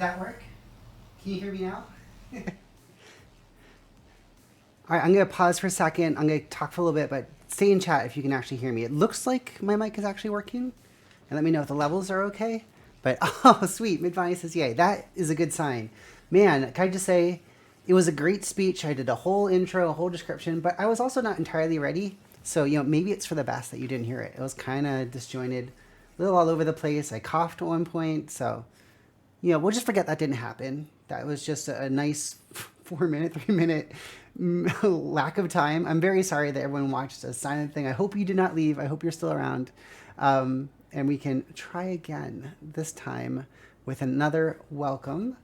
that work? Can you hear me now? All right, I'm going to pause for a second. I'm going to talk for a little bit, but stay in chat if you can actually hear me. It looks like my mic is actually working. And let me know if the levels are okay. But, oh, sweet. Midvine says, yay. That is a good sign. Man, can I just say, it was a great speech. I did a whole intro, a whole description, but I was also not entirely ready. So, maybe it's for the best that you didn't hear it. It was kind of disjointed, a little all over the place. I coughed at one point. So, we'll just forget that didn't happen. That was just a nice 4-minute, 3-minute lack of time. I'm very sorry that everyone watched a silent thing. I hope you did not leave. I hope you're still around. And we can try again this time with another welcome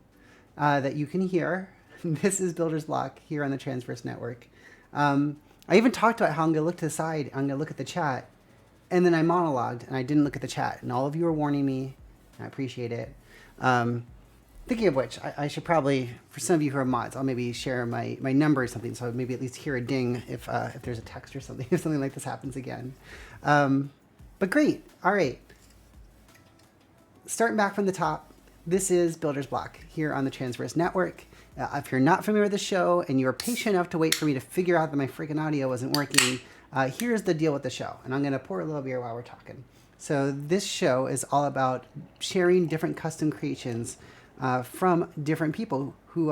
that you can hear. This is Builder's Block here on the Transverse Network. I even talked about how I'm going to look to the side. I'm going to look at the chat. And then I monologued and I didn't look at the chat. And all of you are warning me. I appreciate it. Thinking of which, I should probably, for some of you who are mods, I'll maybe share my number or something, so maybe at least hear a ding if there's a text or something, if something like this happens again. But great. All right. Starting back from the top, this is Builder's Block here on the Transverse Network. If you're not familiar with the show and you're patient enough to wait for me to figure out that my freaking audio wasn't working, here's the deal with the show. And I'm going to pour a little beer while we're talking. So this show is all about sharing different custom creations from different people who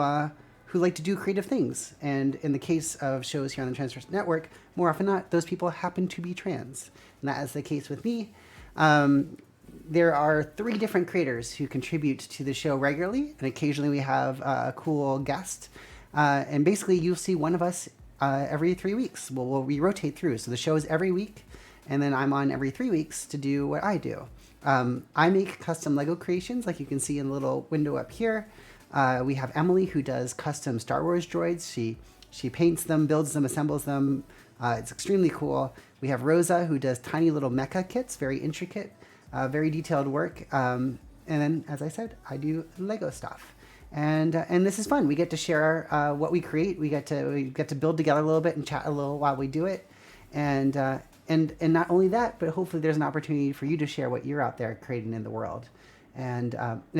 like to do creative things. And in the case of shows here on the Transverse Network, more often than not, those people happen to be trans. And that is the case with me. There are 3 different creators who contribute to the show regularly, and occasionally we have a cool guest. And basically, you'll see one of us every 3 weeks. We rotate through. So the show is every week, and then I'm on every 3 weeks to do what I do. I make custom Lego creations, like you can see in the little window up here. We have Emily, who does custom Star Wars droids. She paints them, builds them, assembles them. It's extremely cool. We have Rosa, who does tiny little mecha kits, very intricate, very detailed work. And then, as I said, I do Lego stuff. And this is fun. We get to share what we create. We get to build together a little bit and chat a little while we do it. And not only that, but hopefully there's an opportunity for you to share what you're out there creating in the world. And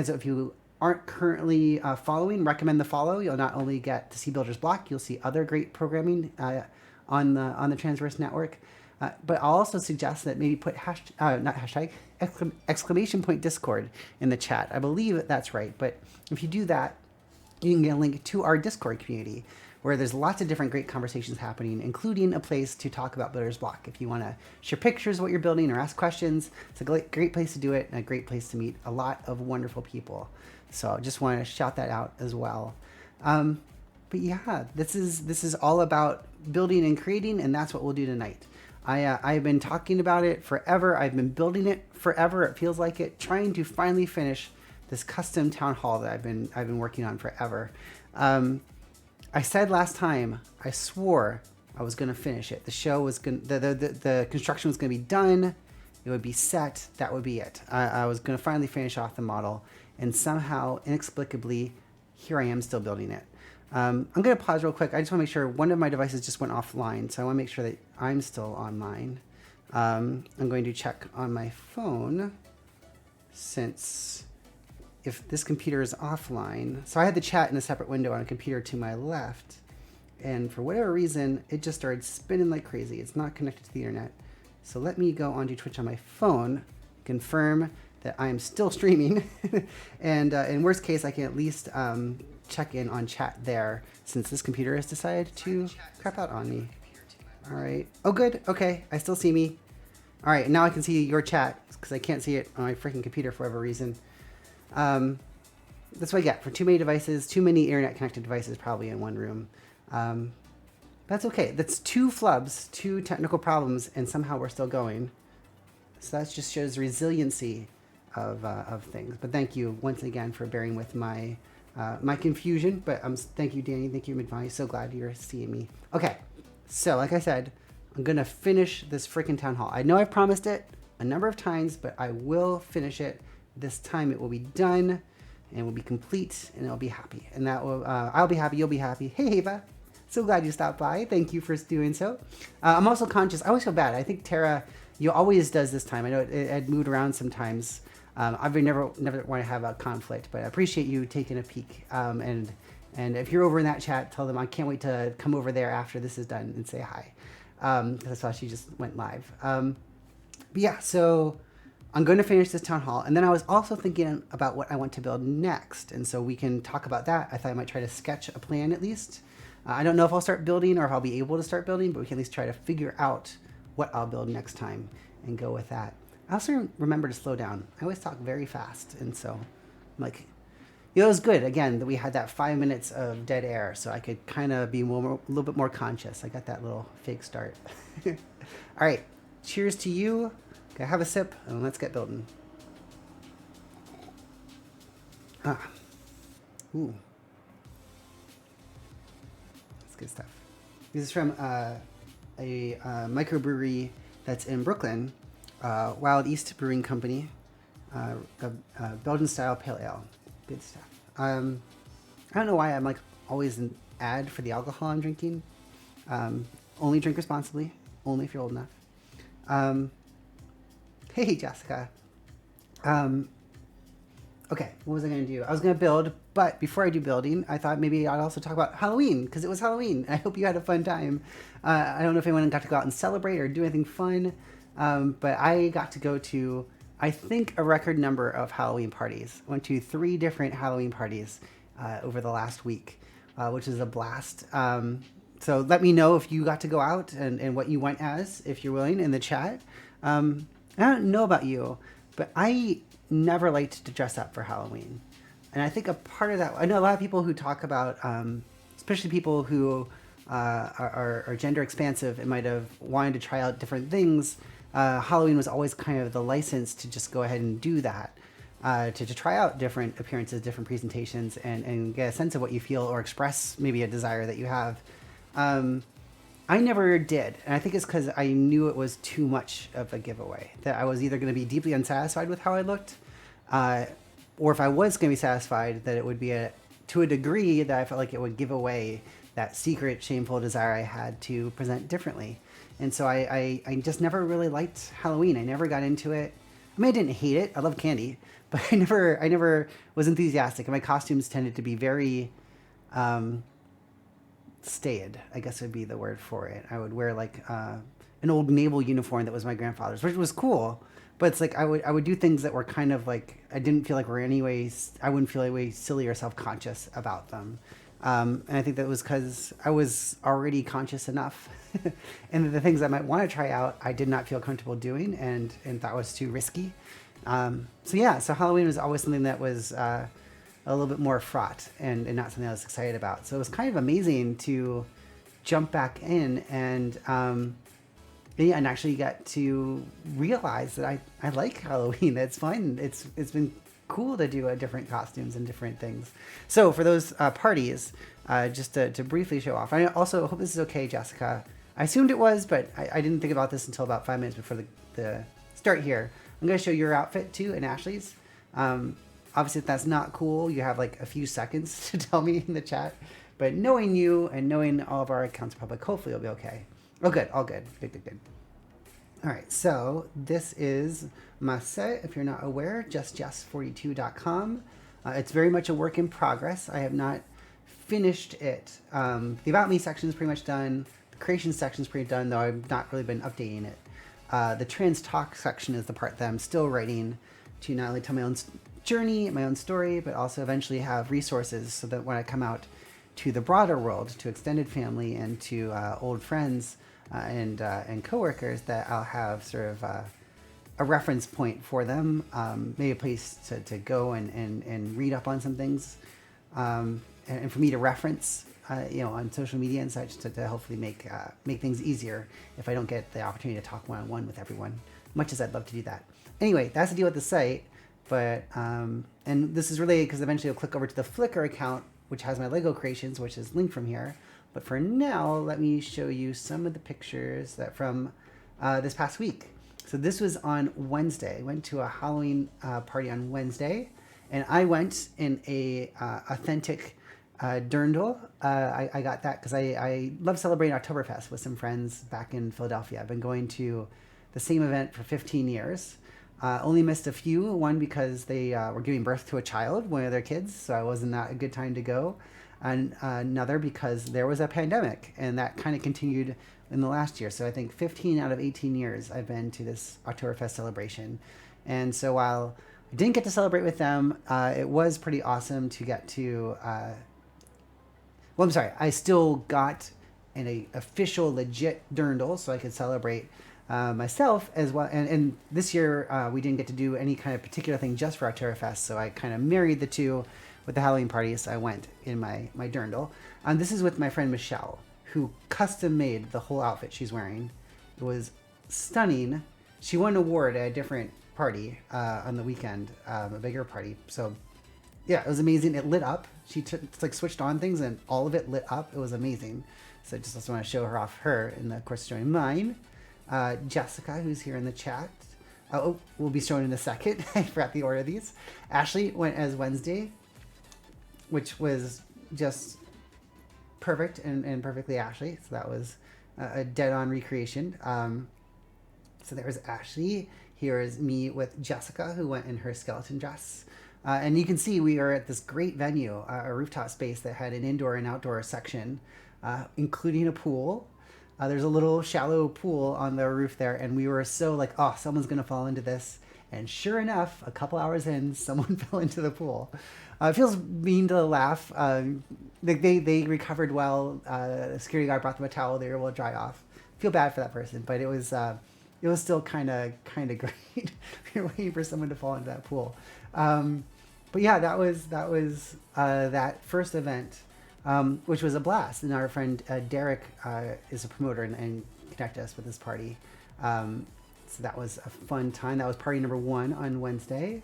so if you aren't currently following, recommend the follow. You'll not only get to see Builder's Block, you'll see other great programming on the Transverse Network. But I'll also suggest that maybe put exclamation point Discord in the chat. I believe that's right. But if you do that, you can get a link to our Discord community, where there's lots of different great conversations happening, including a place to talk about Builder's Block. If you want to share pictures of what you're building or ask questions, it's a great place to do it, and a great place to meet a lot of wonderful people. So I just want to shout that out as well. But yeah, this is all about building and creating, and that's what we'll do tonight. I've been talking about it forever. I've been building it forever. It feels like it, trying to finally finish this custom town hall that I've been working on forever. I said last time, I swore I was going to finish it. The show was going the construction was going to be done. It would be set. That would be it. I was going to finally finish off the model, and somehow, inexplicably, here I am still building it. I'm going to pause real quick. I just want to make sure one of my devices just went offline, so I want to make sure that I'm still online. I'm going to check on my phone, since if this computer is offline. So I had the chat in a separate window on a computer to my left, and for whatever reason, it just started spinning like crazy. It's not connected to the internet. So let me go onto Twitch on my phone, confirm that I am still streaming, and in worst case, I can at least check in on chat there, since this computer has decided to crap out on me. All right. Oh, good. Okay. I still see me. All right. Now I can see your chat, because I can't see it on my freaking computer for whatever reason. That's what I get for too many devices, too many internet connected devices probably in one room. That's okay. That's 2 flubs, 2 technical problems, and somehow we're still going. So that just shows resiliency of things. But thank you once again for bearing with my confusion. But thank you, Danny. Thank you, Midvine. So glad you're seeing me. Okay. So like I said, I'm going to finish this freaking town hall. I know I've promised it a number of times, but I will finish it. This time it will be done, and it will be complete, and I'll be happy. And that will, I'll be happy, you'll be happy. Hey, Ava. So glad you stopped by. Thank you for doing so. I'm also conscious. I always feel bad. I think Tara, you always does this time. I know it had moved around sometimes. I've never want to have a conflict, but I appreciate you taking a peek. And if you're over in that chat, tell them I can't wait to come over there after this is done and say hi. I saw she just went live. But yeah, so I'm going to finish this town hall. And then I was also thinking about what I want to build next. And so we can talk about that. I thought I might try to sketch a plan at least. I don't know if I'll start building or if I'll be able to start building, but we can at least try to figure out what I'll build next time and go with that. I also remember to slow down. I always talk very fast. And so I'm like, it was good, again, that we had that 5 minutes of dead air so I could kind of be a little bit more conscious. I got that little fake start. All right, cheers to you. Okay, have a sip and let's get building. Ooh. That's good stuff. This is from a microbrewery that's in Brooklyn, Wild East Brewing Company, Belgian-style pale ale. Good stuff. I don't know why I'm like always an ad for the alcohol I'm drinking. Only drink responsibly, only if you're old enough. Hey, Jessica. Okay, what was I going to do? I was going to build, but before I do building, I thought maybe I'd also talk about Halloween, because it was Halloween. I hope you had a fun time. I don't know if anyone got to go out and celebrate or do anything fun, but I got to go to, I think, a record number of Halloween parties. I went to 3 different Halloween parties over the last week, which is a blast. So let me know if you got to go out and what you went as, if you're willing, in the chat. I don't know about you, but I never liked to dress up for Halloween. And I think a part of that, I know a lot of people who talk about, especially people who are gender expansive and might have wanted to try out different things. Halloween was always kind of the license to just go ahead and do that, to try out different appearances, different presentations, and get a sense of what you feel or express maybe a desire that you have. I never did, and I think it's because I knew it was too much of a giveaway, that I was either going to be deeply unsatisfied with how I looked, or if I was going to be satisfied, that it would be to a degree that I felt like it would give away that secret, shameful desire I had to present differently. And so I just never really liked Halloween. I never got into it. I mean, I didn't hate it. I love candy, but I never was enthusiastic. And my costumes tended to be very staid, I guess would be the word for it. I would wear like an old naval uniform that was my grandfather's, which was cool. But it's like I would do things that were kind of like, I didn't feel like were anyways, I wouldn't feel any way silly or self-conscious about them. And I think that was because I was already conscious enough. And the things I might want to try out, I did not feel comfortable doing and thought was too risky. So Halloween was always something that was a little bit more fraught and not something I was excited about. So it was kind of amazing to jump back in and actually get to realize that I like Halloween. It's fun. It's been cool to do different costumes and different things. So for those parties, just to briefly show off, I also hope this is okay, Jessica. I assumed it was, but I didn't think about this until about 5 minutes before the start here. I'm going to show your outfit too and Ashley's. Obviously, if that's not cool, you have like a few seconds to tell me in the chat. But knowing you and knowing all of our accounts are public, hopefully it'll be okay. Oh, good. All good. Good. All right. So this is my set. If you're not aware, justjess42.com. It's very much a work in progress. I have not finished it. The About Me section is pretty much done. The creation section is pretty done, though I've not really been updating it. The trans talk section is the part that I'm still writing to not only tell my own journey, my own story, but also eventually have resources so that when I come out to the broader world, to extended family and to old friends and coworkers, that I'll have sort of a reference point for them, maybe a place to go and read up on some things, and for me to reference, on social media and such to hopefully make things easier if I don't get the opportunity to talk one-on-one with everyone, much as I'd love to do that. Anyway, that's the deal with the site. But, and this is related because eventually I'll click over to the Flickr account, which has my Lego creations, which is linked from here. But for now, let me show you some of the pictures that from this past week. So this was on Wednesday. I went to a Halloween party on Wednesday, and I went in a authentic dirndl. I got that because I love celebrating Oktoberfest with some friends back in Philadelphia. I've been going to the same event for 15 years. Only missed a few. One because they were giving birth to a child, one of their kids, so it was not a good time to go. And another because there was a pandemic, and that kind of continued in the last year. So I think 15 out of 18 years I've been to this Oktoberfest celebration. And so while I didn't get to celebrate with them, it was pretty awesome to get to. Well, I'm sorry, I still got an official, legit dirndl, so I could celebrate myself as well. And this year we didn't get to do any kind of particular thing just for Oktoberfest, so I kind of married the two with the Halloween party. So I went in my dirndl. This is with my friend Michelle, who custom made the whole outfit she's wearing. It was stunning. She won an award at a different party on the weekend, a bigger party. So yeah, it was amazing. It lit up. She switched on things and all of it lit up. It was amazing. So I just also want to show her off her and of course showing mine. Jessica, who's here in the chat. We'll be showing in a second. I forgot the order of these. Ashley went as Wednesday, which was just perfect and perfectly Ashley. So that was a dead-on recreation. So there was Ashley. Here is me with Jessica, who went in her skeleton dress. And you can see we are at this great venue, a rooftop space that had an indoor and outdoor section, including a pool. There's a little shallow pool on the roof there, and we were so like, oh, someone's going to fall into this. And sure enough, a couple hours in, someone fell into the pool. It feels mean to laugh. They recovered well. The security guard brought them a towel. They were able to dry off. Feel bad for that person, but it was still kind of great. We were waiting for someone to fall into that pool. But yeah, that was that first event, which was a blast. And our friend Derek is a promoter and connected us with this party. So that was a fun time. That was party number 1 on Wednesday.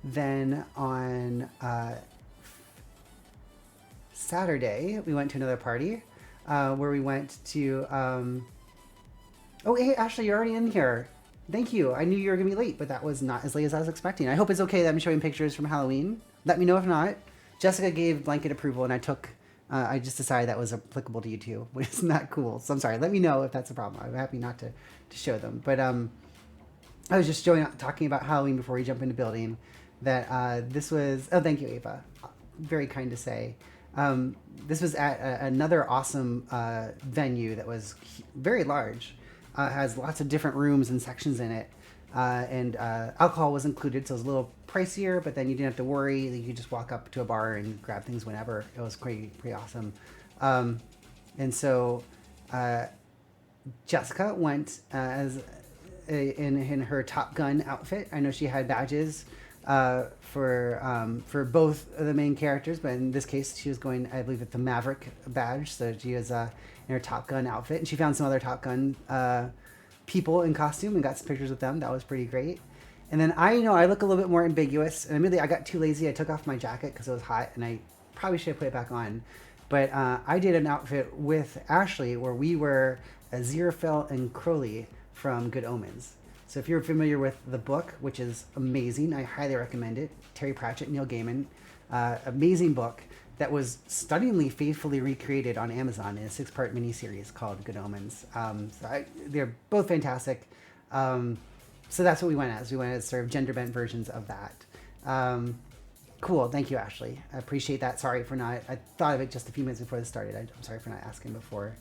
Then on Saturday, we went to another party where we went to... Oh, hey, Ashley, you're already in here. Thank you. I knew you were going to be late, but that was not as late as I was expecting. I hope it's okay that I'm showing pictures from Halloween. Let me know if not. Jessica gave blanket approval, and I just decided that was applicable to you too, which is not cool. So I'm sorry. Let me know if that's a problem. I'm happy not to show them. But I was just talking about Halloween before we jump into building, that this was... Oh, thank you, Ava. Very kind to say. This was at another awesome venue that was very large. Has lots of different rooms and sections in it, and alcohol was included, so it was a little pricier, but then you didn't have to worry. You could just walk up to a bar and grab things whenever. It was pretty awesome. And so Jessica went in her Top Gun outfit. I know she had badges for both of the main characters, but in this case she was going, I believe, with the Maverick badge. So she was in her Top Gun outfit, and she found some other Top Gun people in costume and got some pictures with them. That was pretty great. And then I look a little bit more ambiguous, and immediately I got too lazy. I took off my jacket because it was hot, and I probably should have put it back on. But I did an outfit with Ashley where we were Aziraphale and Crowley from Good Omens. So if you're familiar with the book, which is amazing, I highly recommend it. Terry Pratchett, Neil Gaiman, amazing book that was stunningly faithfully recreated on Amazon in a 6-part miniseries called Good Omens. They're both fantastic. So that's what we went as. We went as sort of gender bent versions of that. Cool. Thank you, Ashley. I appreciate that. Sorry for not... I thought of it just a few minutes before this started. I'm sorry for not asking before.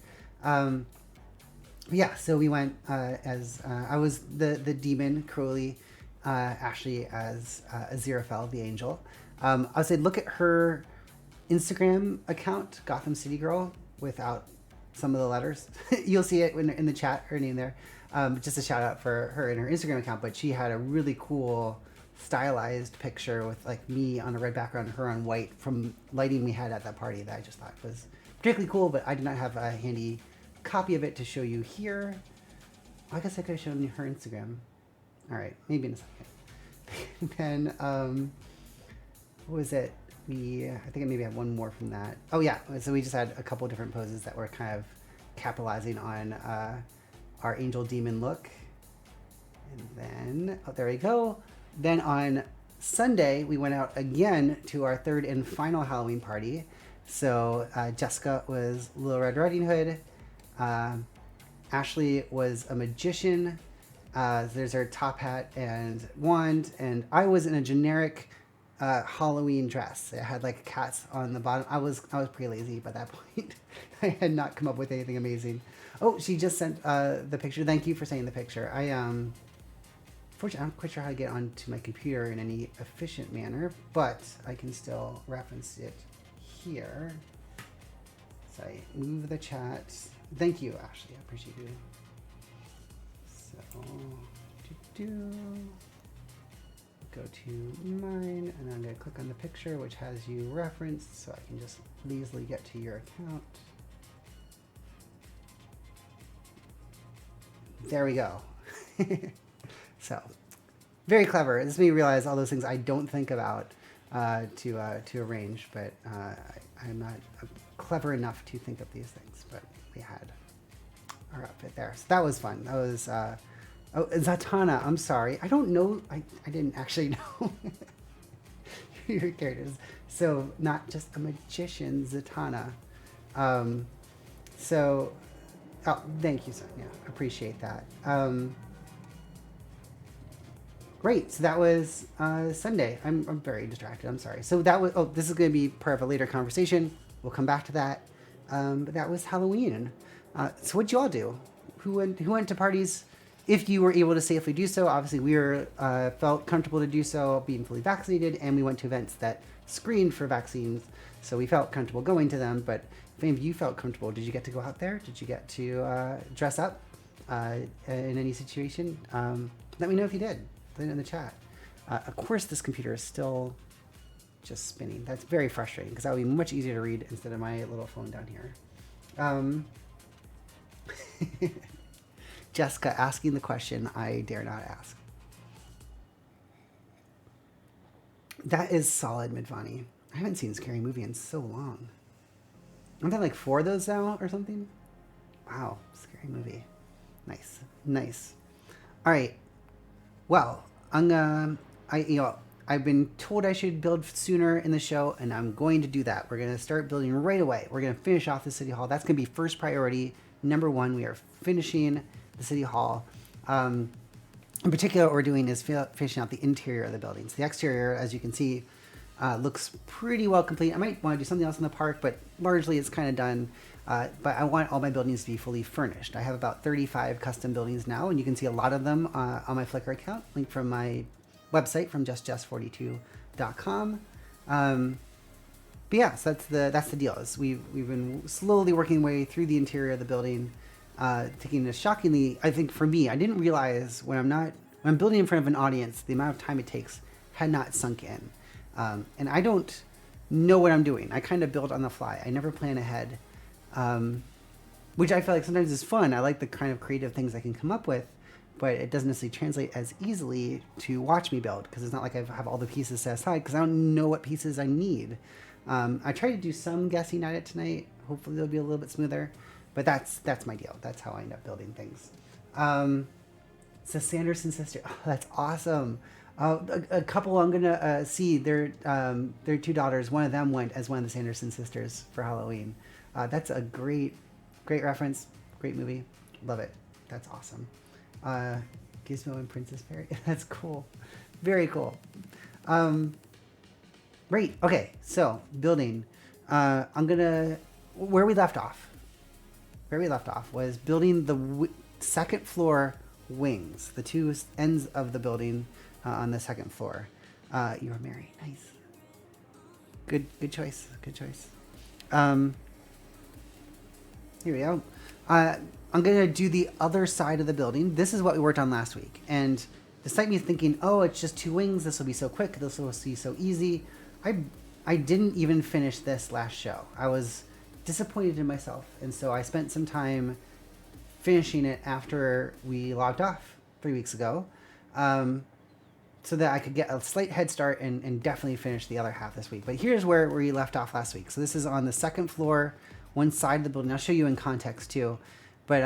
Yeah, so we went as... I was the demon, Crowley, Ashley as Aziraphale, the angel. I would say look at her Instagram account, Gotham City Girl, without some of the letters. You'll see it in the chat, her name there. Just a shout out for her in her Instagram account, but she had a really cool stylized picture with like me on a red background, her on white, from lighting we had at that party that I just thought was particularly cool, but I did not have a handy copy of it to show you here. I guess I could have shown you her Instagram. All right, maybe in a second. Then, what was it? I think I maybe have one more from that. Oh yeah, so we just had a couple different poses that were kind of capitalizing on our angel demon look. And then, oh, there we go. Then on Sunday, we went out again to our third and final Halloween party. So Jessica was Little Red Riding Hood. Ashley was a magician. There's our top hat and wand, and I was in a generic Halloween dress. It had like cats on the bottom. I was pretty lazy by that point. I had not come up with anything amazing. Oh, she just sent the picture. Thank you for sending the picture. Fortunately, I'm not quite sure how to get onto my computer in any efficient manner, but I can still reference it here. So I move the chat. Thank you, Ashley. I appreciate you. So, go to mine, and I'm going to click on the picture, which has you referenced, so I can just easily get to your account. There we go. So, very clever. This made me realize all those things I don't think about to arrange, but I'm not clever enough to think of these things. But we had our outfit there, so that was fun. That was oh, Zatanna. I'm sorry, I don't know. I didn't actually know your characters. So not just a magician, Zatanna. So, oh, thank you, Sonia. Appreciate that. Great. So that was Sunday. I'm very distracted. I'm sorry. So that was. Oh, this is going to be part of a later conversation. We'll come back to that. But that was Halloween. So what'd you all do? Who went to parties? If you were able to safely do so, obviously we felt comfortable to do so, being fully vaccinated, and we went to events that screened for vaccines, so we felt comfortable going to them. But if any of you felt comfortable, did you get to go out there? Did you get to dress up in any situation? Let me know if you did. Put it in the chat. Of course, this computer is still just spinning. That's very frustrating, because that would be much easier to read instead of my little phone down here. Jessica asking the question I dare not ask. That is solid, Midvani. I haven't seen a scary movie in so long. Aren't there like 4 of those now or something? Wow, scary movie. Nice, nice. All right. Well, I've been told I should build sooner in the show, and I'm going to do that. We're going to start building right away. We're going to finish off the City Hall. That's going to be first priority. Number 1, we are finishing the City Hall. In particular, what we're doing is finishing out the interior of the buildings. The exterior, as you can see, looks pretty well complete. I might want to do something else in the park, but largely it's kind of done. But I want all my buildings to be fully furnished. I have about 35 custom buildings now, and you can see a lot of them on my Flickr account, linked from my website from justjust42.com. But yeah, so that's the deal. We've been slowly working way through the interior of the building, taking a shockingly, I think for me, I didn't realize when I'm building in front of an audience, the amount of time it takes had not sunk in. And I don't know what I'm doing. I kind of build on the fly. I never plan ahead, which I feel like sometimes is fun. I like the kind of creative things I can come up with, but it doesn't necessarily translate as easily to watch me build, because it's not like I have all the pieces set aside, because I don't know what pieces I need. I tried to do some guessing at it tonight. Hopefully they'll be a little bit smoother, but that's my deal. That's how I end up building things. It's the Sanderson sister. Oh, that's awesome. A couple I'm gonna see their 2 daughters. One of them went as one of the Sanderson sisters for Halloween. That's a great reference. Great movie. Love it. That's awesome. Gizmo and Princess Fairy. That's cool. Very cool. Great. Okay. So building. Where we left off was building the second floor wings, the 2 ends of the building on the second floor. You are Mary. Nice. Good choice. Good choice. Here we go. I'm going to do the other side of the building. This is what we worked on last week. And despite me thinking, oh, it's just 2 wings, this will be so quick, this will be so easy, I didn't even finish this last show. I was disappointed in myself. And so I spent some time finishing it after we logged off 3 weeks ago, so that I could get a slight head start and definitely finish the other half this week. But here's where we left off last week. So this is on the second floor, one side of the building. I'll show you in context too. But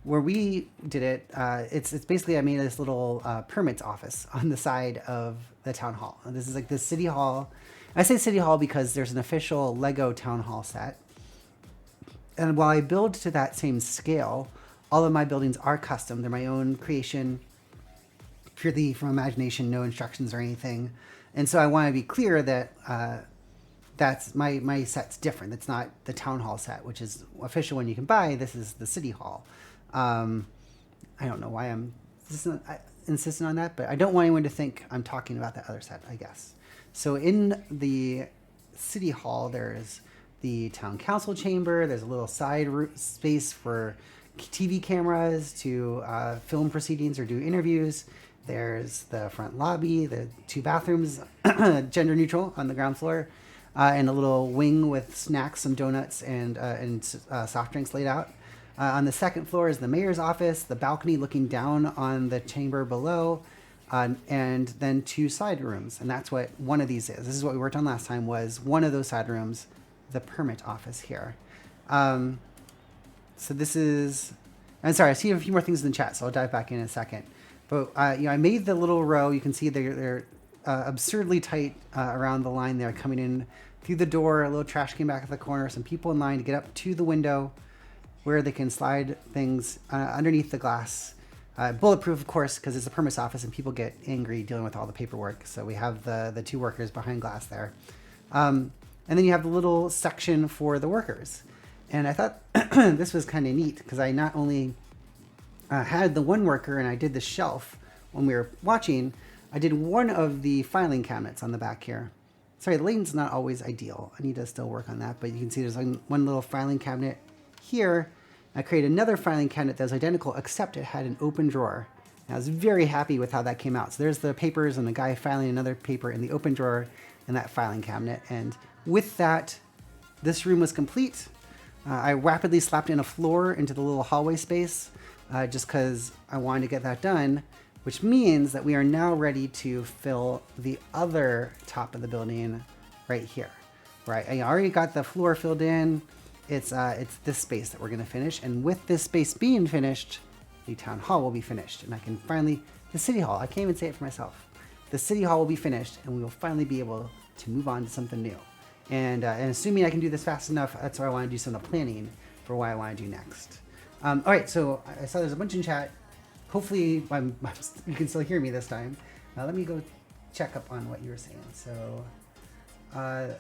where we did it, it's basically I made this little permits office on the side of the town hall. And this is like the city hall. I say city hall because there's an official Lego town hall set. And while I build to that same scale, all of my buildings are custom. They're my own creation, purely from imagination, no instructions or anything. And so I want to be clear that that's my set's different. It's not the town hall set, which is official one you can buy. This is the city hall. I don't know why I'm insistent on that, but I don't want anyone to think I'm talking about that other set, I guess. So in the city hall, there's the town council chamber. There's a little side space for TV cameras to film proceedings or do interviews. There's the front lobby, the 2 bathrooms, gender neutral, on the ground floor, and a little wing with snacks, some donuts, and soft drinks laid out. On the second floor is the mayor's office, the balcony looking down on the chamber below, and then 2 side rooms. And that's what one of these is. This is what we worked on last time, was one of those side rooms, the permit office here. So this is, I'm sorry, I see a few more things in the chat, so I'll dive back in a second. But I made the little row. You can see they're absurdly tight around the line there, coming in through the door, a little trash can back at the corner, some people in line to get up to the window where they can slide things underneath the glass. Bulletproof, of course, because it's a permits office and people get angry dealing with all the paperwork. So we have the 2 workers behind glass there. And then you have the little section for the workers. And I thought this was kind of neat because I not only had the one worker and I did the shelf when we were watching, I did one of the filing cabinets on the back here. Sorry, the lighting's not always ideal. I need to still work on that, but you can see there's one little filing cabinet here. I created another filing cabinet that was identical, except it had an open drawer. And I was very happy with how that came out. So there's the papers and the guy filing another paper in the open drawer in that filing cabinet. And with that, this room was complete. I rapidly slapped in a floor into the little hallway space just because I wanted to get that done, which means that we are now ready to fill the other top of the building right here. Right, I already got the floor filled in. It's this space that we're going to finish, and with this space being finished, the town hall will be finished, and I can finally, the city hall, I can't even say it for myself. The city hall will be finished, and we will finally be able to move on to something new. And assuming I can do this fast enough, that's why I want to do some of the planning for what I want to do next. All right, so I saw there's a bunch in chat. Hopefully you can still hear me this time. Let me go check up on what you were saying. So the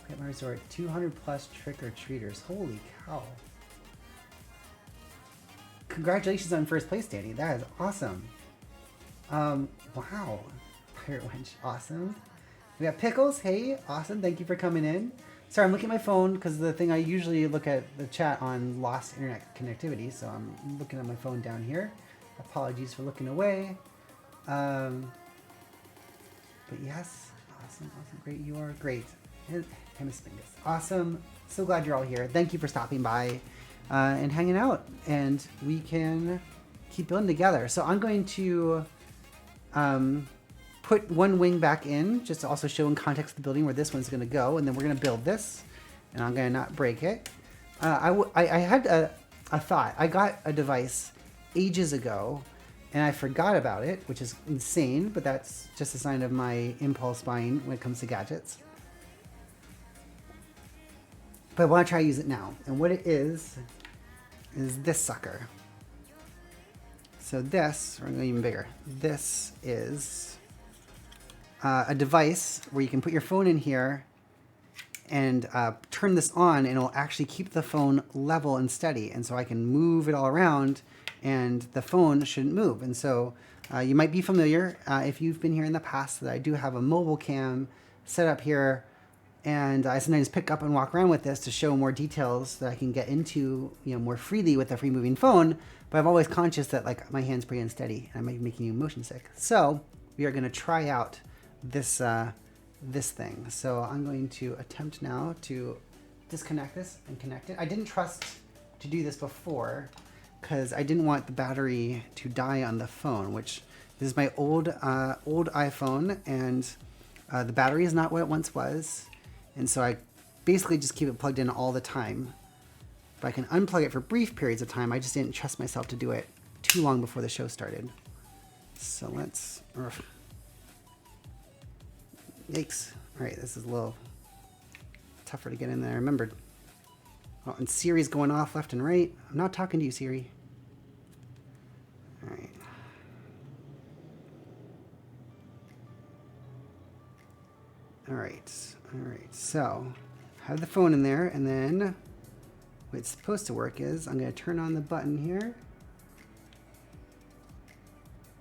at my resort, 200 plus trick-or-treaters. Holy cow. Congratulations on first place, Danny. That is awesome. Wow. Pirate Wench, awesome. We got Pickles. Hey, awesome. Thank you for coming in. Sorry, I'm looking at my phone because the thing I usually look at the chat on lost internet connectivity. So I'm looking at my phone down here. Apologies for looking away. But yes, awesome, great. You are great. Awesome. So glad you're all here. Thank you for stopping by and hanging out. And we can keep building together. So I'm going to put one wing back in, just to also show in context the building where this one's going to go. And then we're going to build this. And I'm going to not break it. I had a thought. I got a device ages ago, and I forgot about it, which is insane. But that's just a sign of my impulse buying when it comes to gadgets. But I want to try to use it now. And what it is this sucker. So this, we're going to go even bigger. This is a device where you can put your phone in here and turn this on, and it'll actually keep the phone level and steady. And so I can move it all around, and the phone shouldn't move. And so you might be familiar, if you've been here in the past, that I do have a mobile cam set up here. And I sometimes pick up and walk around with this to show more details that I can get into, more freely with a free moving phone. But I'm always conscious that my hand's pretty unsteady and I might be making you motion sick. So we are going to try out this this thing. So I'm going to attempt now to disconnect this and connect it. I didn't trust to do this before because I didn't want the battery to die on the phone, which this is my old iPhone, and the battery is not what it once was. And so I basically just keep it plugged in all the time. But I can unplug it for brief periods of time. I just didn't trust myself to do it too long before the show started. So let's... Yikes. All right, this is a little tougher to get in than I remembered. Oh, and Siri's going off left and right. I'm not talking to you, Siri. All right. All right. All right. So, have the phone in there, and then what's supposed to work is I'm going to turn on the button here.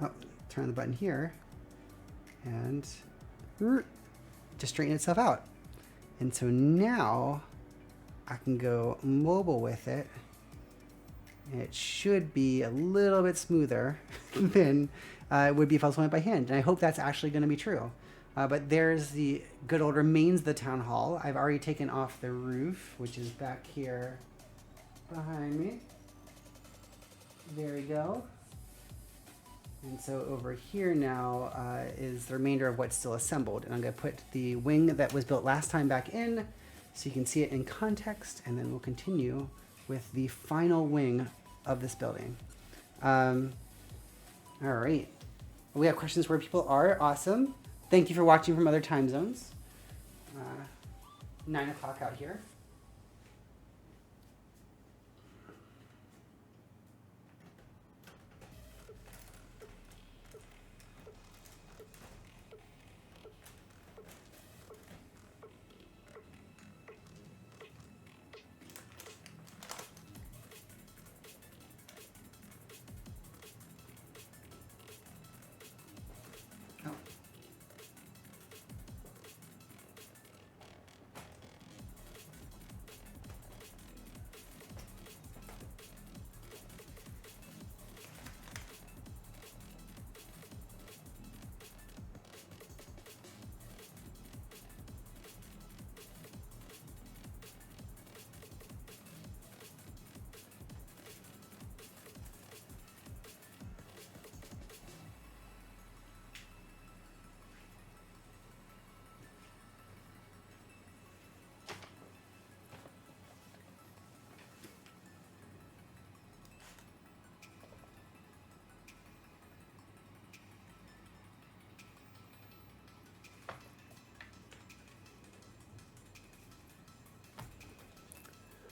Oh, turn on the button here, and just straighten itself out. And so now I can go mobile with it. And it should be a little bit smoother than it would be if I was holding it by hand. And I hope that's actually going to be true. But there's the good old remains of the town hall. I've already taken off the roof, which is back here behind me. There we go. And so over here now is the remainder of what's still assembled. And I'm going to put the wing that was built last time back in so you can see it in context. And then we'll continue with the final wing of this building. All right. We have questions where people are. Awesome. Thank you for watching from other time zones. 9 o'clock out here.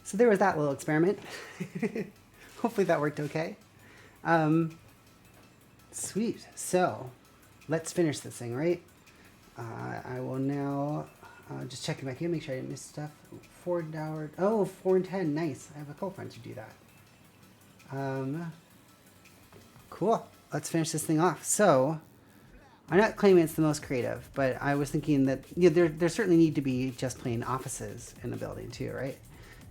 So there was that little experiment. Hopefully that worked okay. Sweet. So let's finish this thing, right? I will now just check it back in, make sure I didn't miss stuff. 4 hours. Oh, 4 and 10. Nice. I have a couple friends who do that. Cool. Let's finish this thing off. So I'm not claiming it's the most creative, but I was thinking that there certainly need to be just plain offices in a building too, right?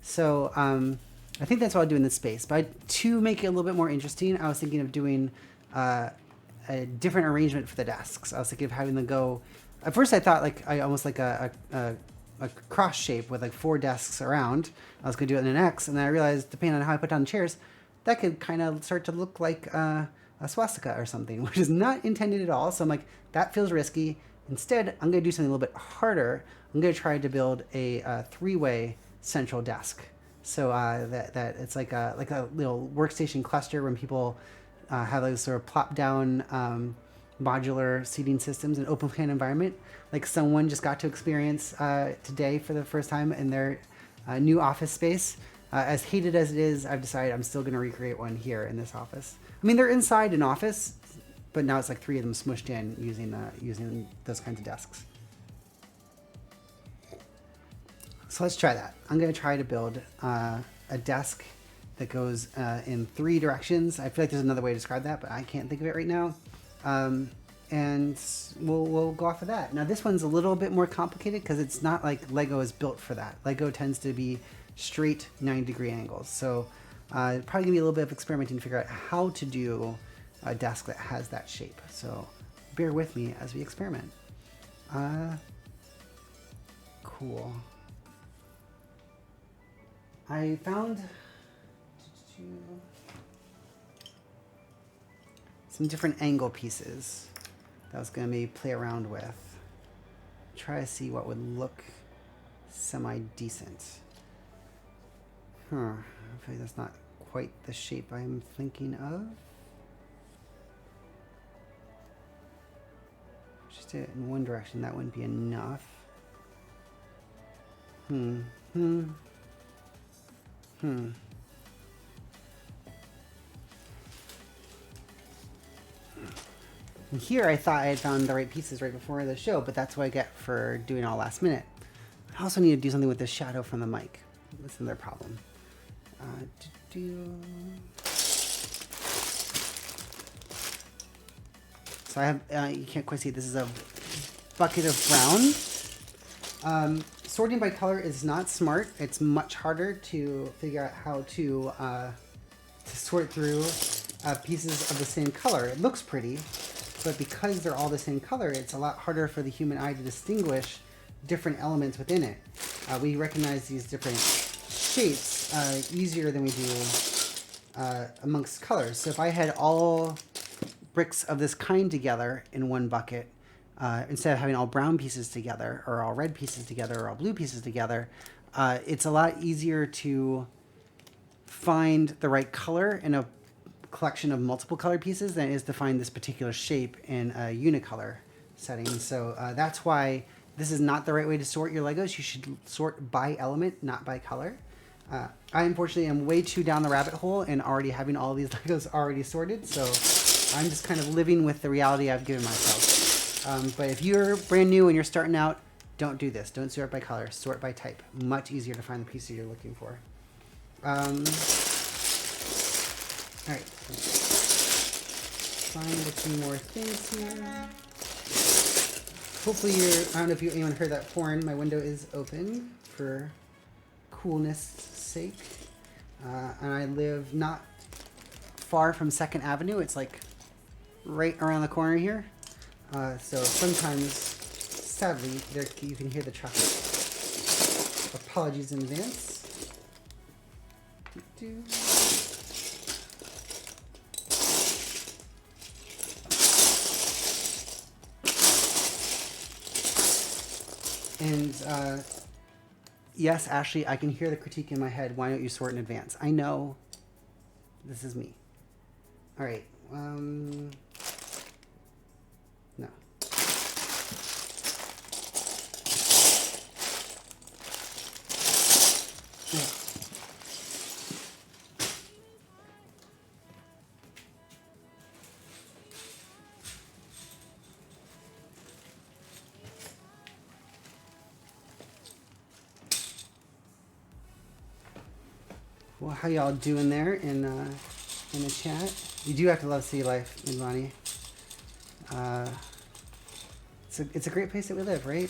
So I think that's what I'll do in this space. But to make it a little bit more interesting, I was thinking of doing a different arrangement for the desks. I was thinking of having them go. At first, I thought almost like a cross shape with like 4 desks around. I was going to do it in an X, and then I realized, depending on how I put down the chairs, that could kind of start to look like a swastika or something, which is not intended at all. So I'm like, that feels risky. Instead, I'm going to do something a little bit harder. I'm going to try to build a 3-way central desk, so that it's like a little workstation cluster when people have those sort of plop down modular seating systems in open plan environment, like someone just got to experience today for the first time in their new office space. As hated as it is, I've decided I'm still going to recreate one here in this office. I mean, they're inside an office, but now it's like 3 of them smushed in using those kinds of desks. So let's try that. I'm going to try to build a desk that goes in 3 directions. I feel like there's another way to describe that, but I can't think of it right now. And we'll go off of that. Now this one's a little bit more complicated because it's not like Lego is built for that. Lego tends to be straight 90-degree angles. So probably going to be a little bit of experimenting to figure out how to do a desk that has that shape. So bear with me as we experiment. Cool. I found some different angle pieces that I was going to play around with. Try to see what would look semi-decent. Hopefully that's not quite the shape I'm thinking of. Just do it in one direction, that wouldn't be enough. And here I thought I had found the right pieces right before the show, but that's what I get for doing all last minute. I also need to do something with this shadow from the mic. That's another problem. So I have, you can't quite see, this is a bucket of brown. Sorting by color is not smart. It's much harder to figure out how to sort through pieces of the same color. It looks pretty, but because they're all the same color, it's a lot harder for the human eye to distinguish different elements within it. We recognize these different shapes easier than we do amongst colors. So if I had all bricks of this kind together in one bucket, instead of having all brown pieces together, or all red pieces together, or all blue pieces together, it's a lot easier to find the right color in a collection of multiple color pieces than it is to find this particular shape in a unicolor setting. So that's why this is not the right way to sort your Legos. You should sort by element, not by color. I unfortunately am way too down the rabbit hole and already having all these Legos already sorted, so I'm just kind of living with the reality I've given myself. But if you're brand new and you're starting out, don't do this. Don't sort by color. Sort by type. Much easier to find the pieces you're looking for. All right. Find a few more things here. Hopefully I don't know if anyone heard that horn. My window is open for coolness sake. And I live not far from 2nd Avenue. It's like right around the corner here. So sometimes, sadly, you can hear the traffic. Apologies in advance. And yes, Ashley, I can hear the critique in my head. Why don't you sort in advance? I know. This is me. All right. No. Well, how y'all doing there in the chat? You do have to love city life, Milani. It's a great place that we live, right?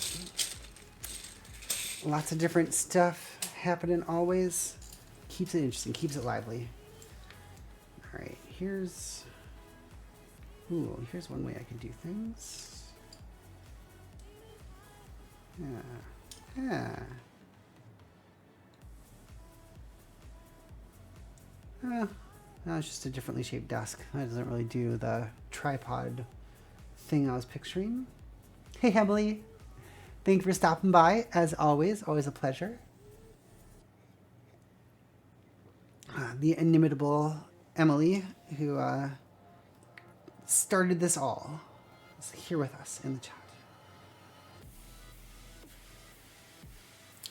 Lots of different stuff happening always. Keeps it interesting, keeps it lively. All right, here's one way I can do things. Yeah. No, it's just a differently shaped desk. That doesn't really do the tripod thing I was picturing. Hey, Emily. Thank you for stopping by, as always. Always a pleasure. The inimitable Emily, who started this all, is here with us in the chat.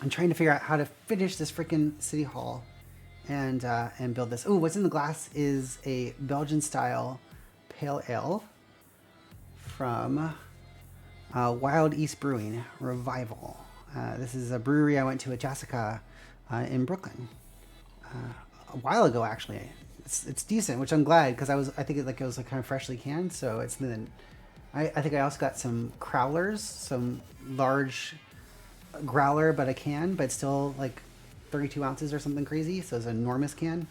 I'm trying to figure out how to finish this freaking City Hall and build this. Oh, what's in the glass is a Belgian-style pale ale from Wild East Brewing Revival. This is a brewery I went to at Jessica in Brooklyn a while ago. Actually, it's decent, which I'm glad because I think it was like kind of freshly canned. So it's then I think I also got some crowlers, some large growler, but a can, but still like 32 ounces or something crazy. So it's an enormous can.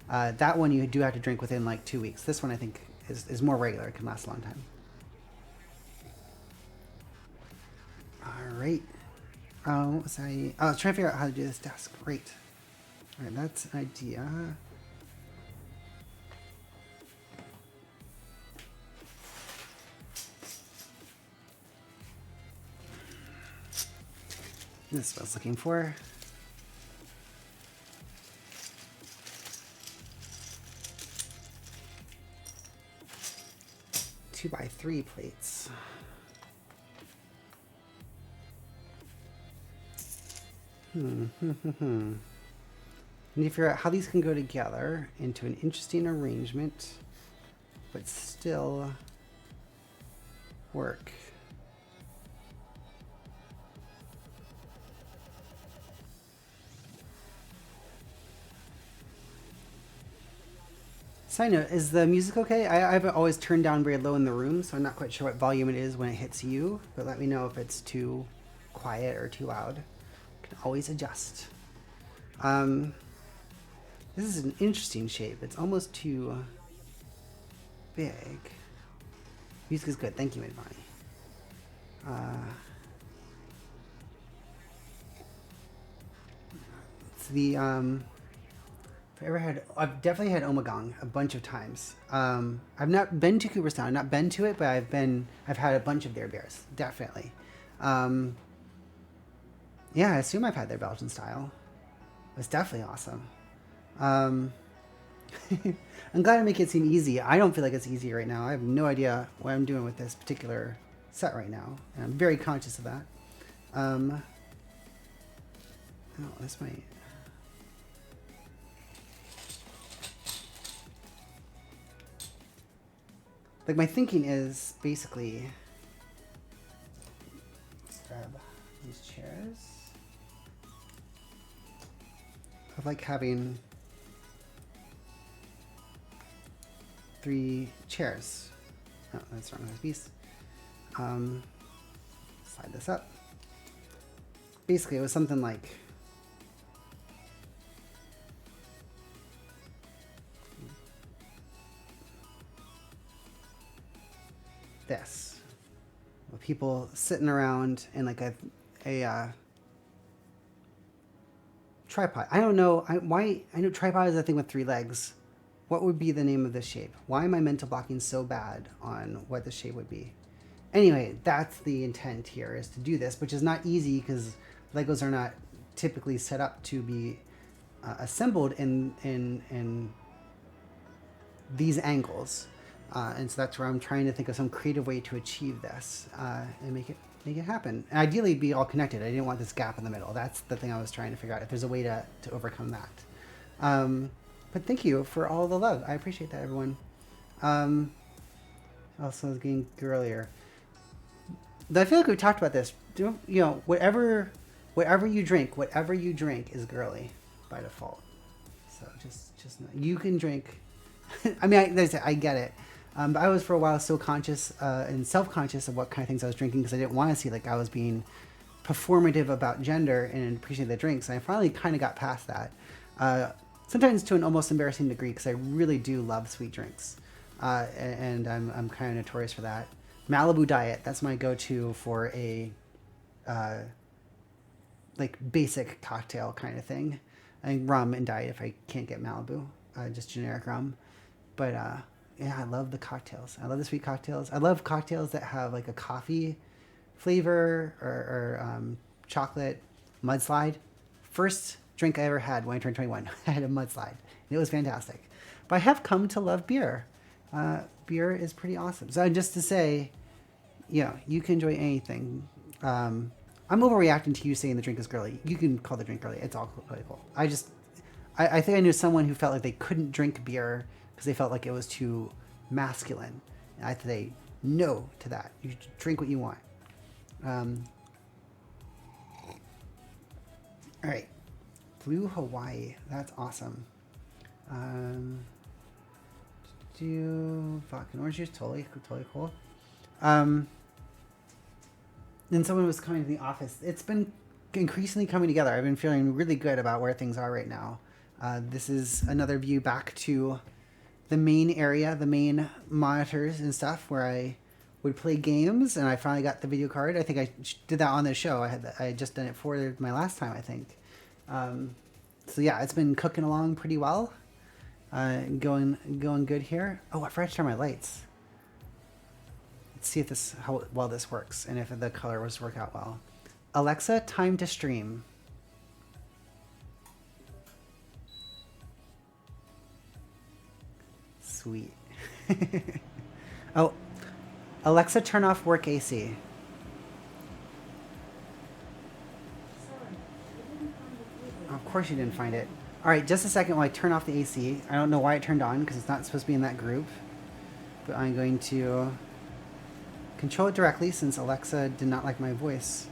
That one you do have to drink within like 2 weeks. This one I think is more regular. It can last a long time. All right. What was I was trying to figure out how to do this desk. Great. All right, that's an idea. This is what I was looking for. Two by 3 plates. need to figure out how these can go together into an interesting arrangement, but still work. Side note, is the music okay? I have it always turned down very low in the room, so I'm not quite sure what volume it is when it hits you, but let me know if it's too quiet or too loud. I can always adjust. This is an interesting shape. It's almost too big. Music is good. Thank you, Midvani. It's the I've definitely had Omagong a bunch of times. I've not been to Cooperstown. I've not been to it, but I've had a bunch of their beers, definitely. Yeah, I assume I've had their Belgian style. It's definitely awesome. I'm glad I make it seem easy. I don't feel like it's easy right now. I have no idea what I'm doing with this particular set right now, and I'm very conscious of that. Oh, this might. Like, my thinking is basically, let's grab these chairs. Of like having 3 chairs. Oh, that's wrong piece. Slide this up. Basically, it was something like this, with people sitting around in like a tripod. I don't know why. I know tripod is a thing with 3 legs. What would be the name of this shape? Why am I mental blocking so bad on what the shape would be? Anyway, that's the intent here, is to do this, which is not easy because Legos are not typically set up to be assembled in these angles. And so that's where I'm trying to think of some creative way to achieve this and make it happen. And ideally, be all connected. I didn't want this gap in the middle. That's the thing I was trying to figure out, if there's a way to overcome that. But thank you for all the love. I appreciate that, everyone. Also, I was getting girlier. I feel like we've talked about this. Whatever you drink is girly by default. So just you can drink. I mean, I get it. But I was for a while so conscious and self-conscious of what kind of things I was drinking, because I didn't want to see like I was being performative about gender and appreciate the drinks. And I finally kind of got past that. Sometimes to an almost embarrassing degree, because I really do love sweet drinks, and I'm kind of notorious for that. Malibu Diet, that's my go-to for a like basic cocktail kind of thing. I think rum and diet if I can't get Malibu, just generic rum. But yeah, I love the cocktails. I love the sweet cocktails. I love cocktails that have like a coffee flavor or chocolate. Mudslide. First drink I ever had when I turned 21. I had a mudslide. And it was fantastic. But I have come to love beer. Beer is pretty awesome. So just to say, you can enjoy anything. I'm overreacting to you saying the drink is girly. You can call the drink girly. It's all really cool. I think I knew someone who felt like they couldn't drink beer because they felt like it was too masculine. And I say no to that. You drink what you want. All right. Blue Hawaii. That's awesome. Vodka and orange juice. Totally cool. Then someone was coming to the office. It's been increasingly coming together. I've been feeling really good about where things are right now. This is another view back to the main area, the main monitors and stuff where I would play games, and I finally got the video card. I think I did that on the show. I had just done it for my last time, I think. So yeah, it's been cooking along pretty well. Going good here. Oh, I forgot to turn my lights. Let's see if how well this works, and if the color was to work out well. Alexa, time to stream. Sweet. Oh, Alexa, turn off work AC. Of course you didn't find it. All right, just a second while I turn off the AC. I don't know why it turned on because it's not supposed to be in that group. But I'm going to control it directly since Alexa did not like my voice.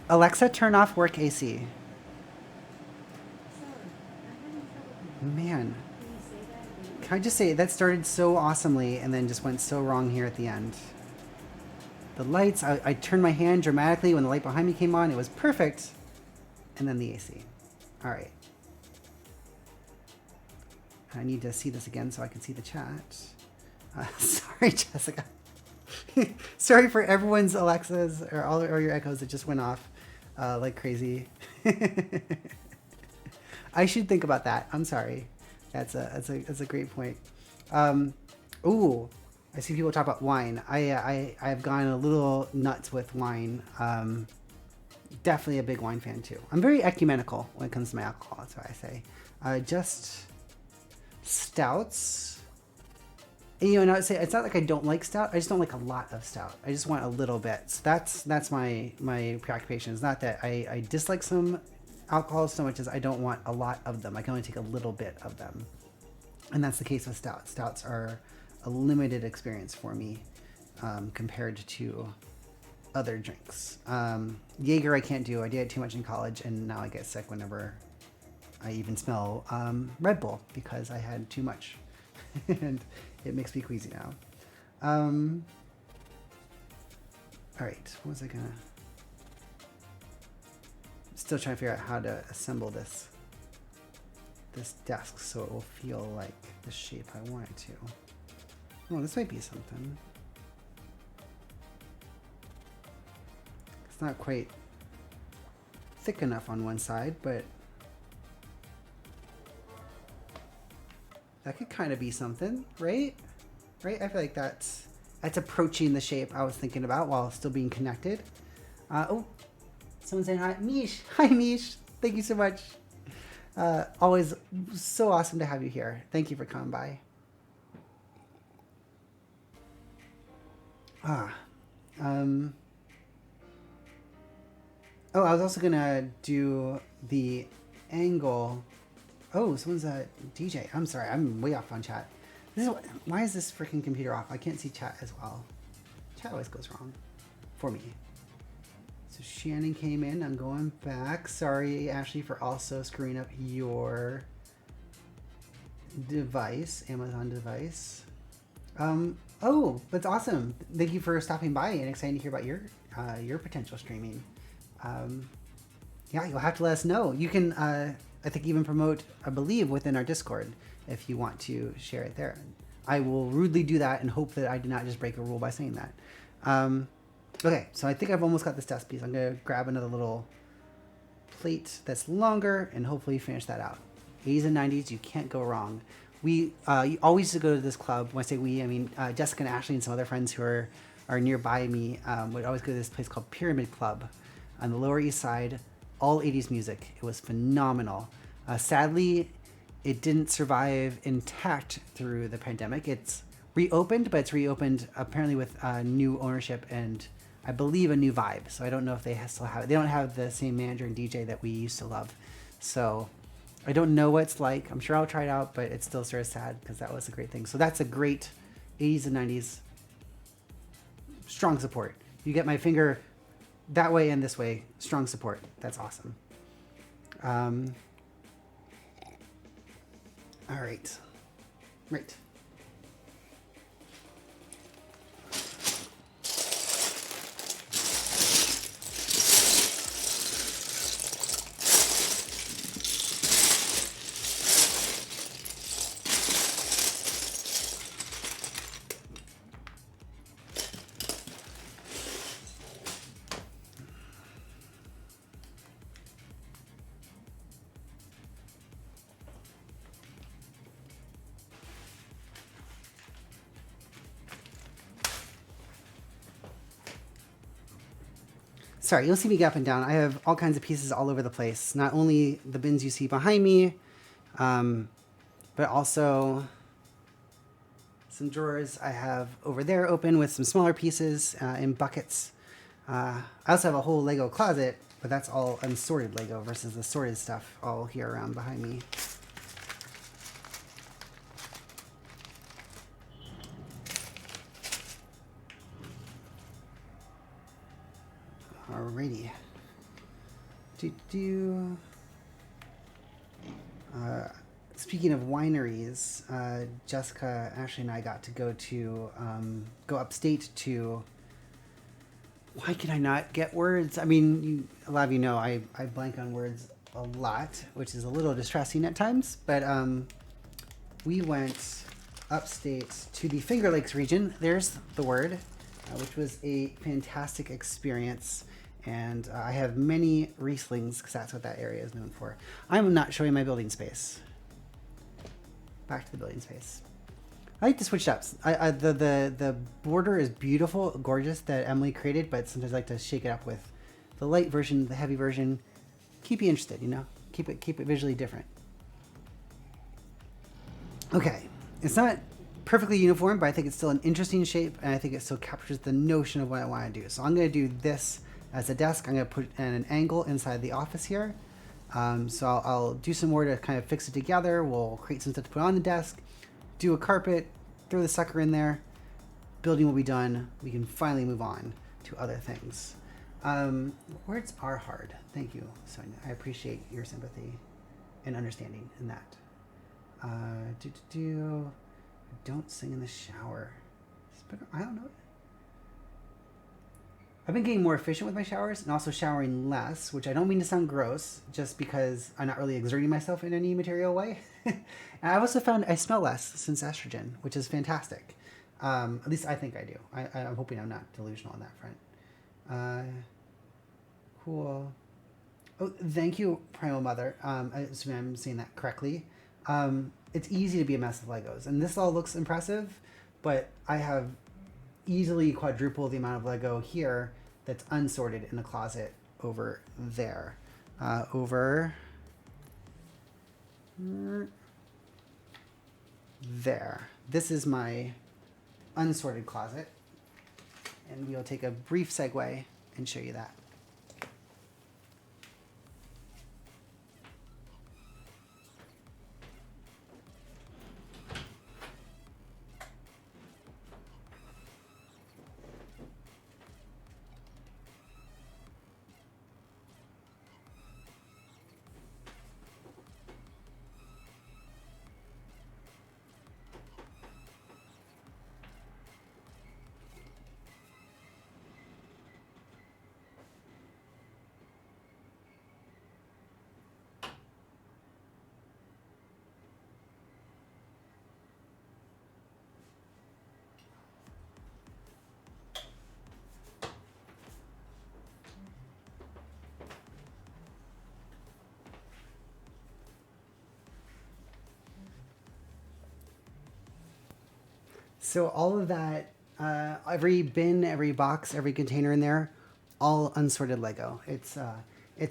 Alexa, turn off work AC. Man. Can I just say, that started so awesomely and then just went so wrong here at the end. The lights, I turned my hand dramatically when the light behind me came on. It was perfect. And then the AC. All right. I need to see this again so I can see the chat. Sorry, Jessica. Sorry for everyone's Alexas or all or your echoes that just went off like crazy. I should think about that. I'm sorry. That's a great point. Ooh, I see people talk about wine. I've gone a little nuts with wine. Definitely a big wine fan too. I'm very ecumenical when it comes to my alcohol. That's what I say. Just stouts. You know, and I would say it's not like I don't like stout. I just don't like a lot of stout. I just want a little bit. So that's my preoccupation. It's not that I dislike some alcohols so much as I don't want a lot of them. I can only take a little bit of them. And that's the case with stouts. Stouts are a limited experience for me compared to other drinks. Jaeger I can't do. I did it too much in college and now I get sick whenever I even smell Red Bull because I had too much. And it makes me queasy now. All right, what was I gonna... Still trying to figure out how to assemble this desk so it will feel like the shape I want it to. Oh, this might be something. It's not quite thick enough on one side, but that could kind of be something, right? Right? I feel like that's approaching the shape I was thinking about while still being connected. Oh, someone's saying hi. Mish. Hi, Mish. Thank you so much. Always so awesome to have you here. Thank you for coming by. Oh, I was also going to do the angle. Oh, someone's a DJ. I'm sorry. I'm way off on chat. Why is this freaking computer off? I can't see chat as well. Chat always goes wrong for me. So Shannon came in. I'm going back. Sorry, Ashley, for also screwing up your device, Amazon device. Oh, that's awesome. Thank you for stopping by and excited to hear about your potential streaming. Yeah, you'll have to let us know. You can, I think, even promote, I believe, within our Discord if you want to share it there. I will rudely do that and hope that I do not just break a rule by saying that. Okay, so I think I've almost got this desk piece. I'm going to grab another little plate that's longer and hopefully finish that out. 80s and 90s, you can't go wrong. We always used to go to this club. When I say we, I mean Jessica and Ashley and some other friends who are nearby me would always go to this place called Pyramid Club on the Lower East Side. All 80s music. It was phenomenal. Sadly, it didn't survive intact through the pandemic. It's reopened, but it's reopened apparently with new ownership and I believe a new vibe. So I don't know if they still have it. They don't have the same manager and DJ that we used to love. So I don't know what it's like. I'm sure I'll try it out, but it's still sort of sad because that was a great thing. So that's a great 80s and 90s. Strong support. You get my finger that way and this way. Strong support. That's awesome. All right. Right. Sorry, you'll see me get up and down. I have all kinds of pieces all over the place. Not only the bins you see behind me, but also some drawers I have over there open with some smaller pieces in buckets. I also have a whole Lego closet But that's all unsorted Lego versus the sorted stuff all here around behind me. Alrighty. Speaking of wineries, Jessica, Ashley, and I got to go upstate to. Why can I not get words? I mean, a lot of you know I blank on words a lot, which is a little distressing at times. But we went upstate to the Finger Lakes region. There's the word, which was a fantastic experience. And I have many Rieslings because that's what that area is known for. I'm not showing my building space. Back to the building space. I like to switch up. The border is beautiful, gorgeous that Emily created, but sometimes I like to shake it up with the light version, the heavy version. Keep you interested, you know. Keep it visually different. Okay, it's not perfectly uniform, but I think it's still an interesting shape, and I think it still captures the notion of what I want to do. So I'm going to do this as a desk. I'm going to put in an angle inside the office here. So I'll do some more to kind of fix it together. We'll create some stuff to put on the desk, do a carpet, throw the sucker in there. Building will be done. We can finally move on to other things. Words are hard. Thank you, Sonia. I appreciate your sympathy and understanding in that. Don't sing in the shower. I don't know. I've been getting more efficient with my showers and also showering less, which I don't mean to sound gross, just because I'm not really exerting myself in any material way. And I've also found I smell less since estrogen, which is fantastic. At least I think I do. I'm hoping I'm not delusional on that front. Cool. Oh, thank you, Primal Mother. I assume I'm saying that correctly. It's easy to be a mess of Legos, and this all looks impressive, but I have easily quadruple the amount of Lego here that's unsorted in the closet over there. There. This is my unsorted closet, and we'll take a brief segue and show you that. So all of that, every bin, every box, every container in there, all unsorted Lego. It's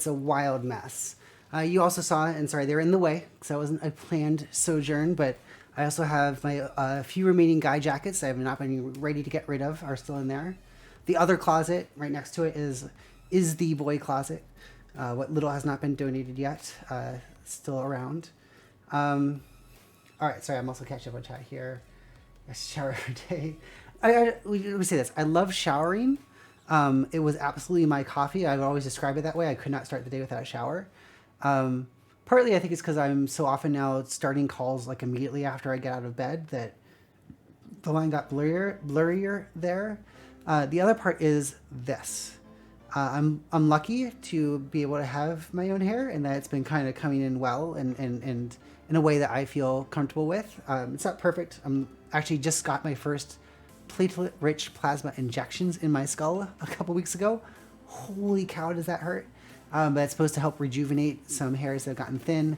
a wild mess. You also saw, and sorry, they're in the way, because that wasn't a planned sojourn, but I also have my few remaining guy jackets that I have not been ready to get rid of are still in there. The other closet right next to it is the boy closet. What little has not been donated yet, still around. All right, sorry, I'm also catching up on chat here. I shower every day. Let me say this. I love showering. It was absolutely my coffee. I would always describe it that way. I could not start the day without a shower. Partly, I think it's because I'm so often now starting calls like immediately after I get out of bed that the line got blurrier there. The other part is this. I'm lucky to be able to have my own hair, and that it's been kind of coming in well and in a way that I feel comfortable with. It's not perfect. I'm actually just got my first platelet-rich plasma injections in my skull a couple weeks ago. Holy cow, does that hurt? But it's supposed to help rejuvenate some hairs that have gotten thin,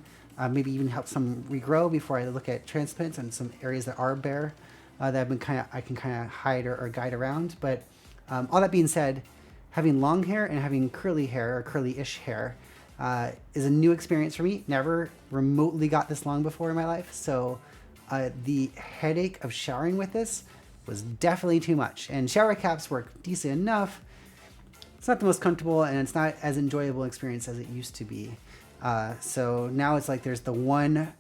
maybe even help some regrow before I look at transplants and some areas that are bare that I can kind of hide or guide around. But all that being said, having long hair and having curly hair or curly-ish hair is a new experience for me. Never remotely got this long before in my life. So the headache of showering with this was definitely too much. And shower caps work decent enough. it's not the most comfortable, and it's not as enjoyable experience as it used to be. So now it's like there's the one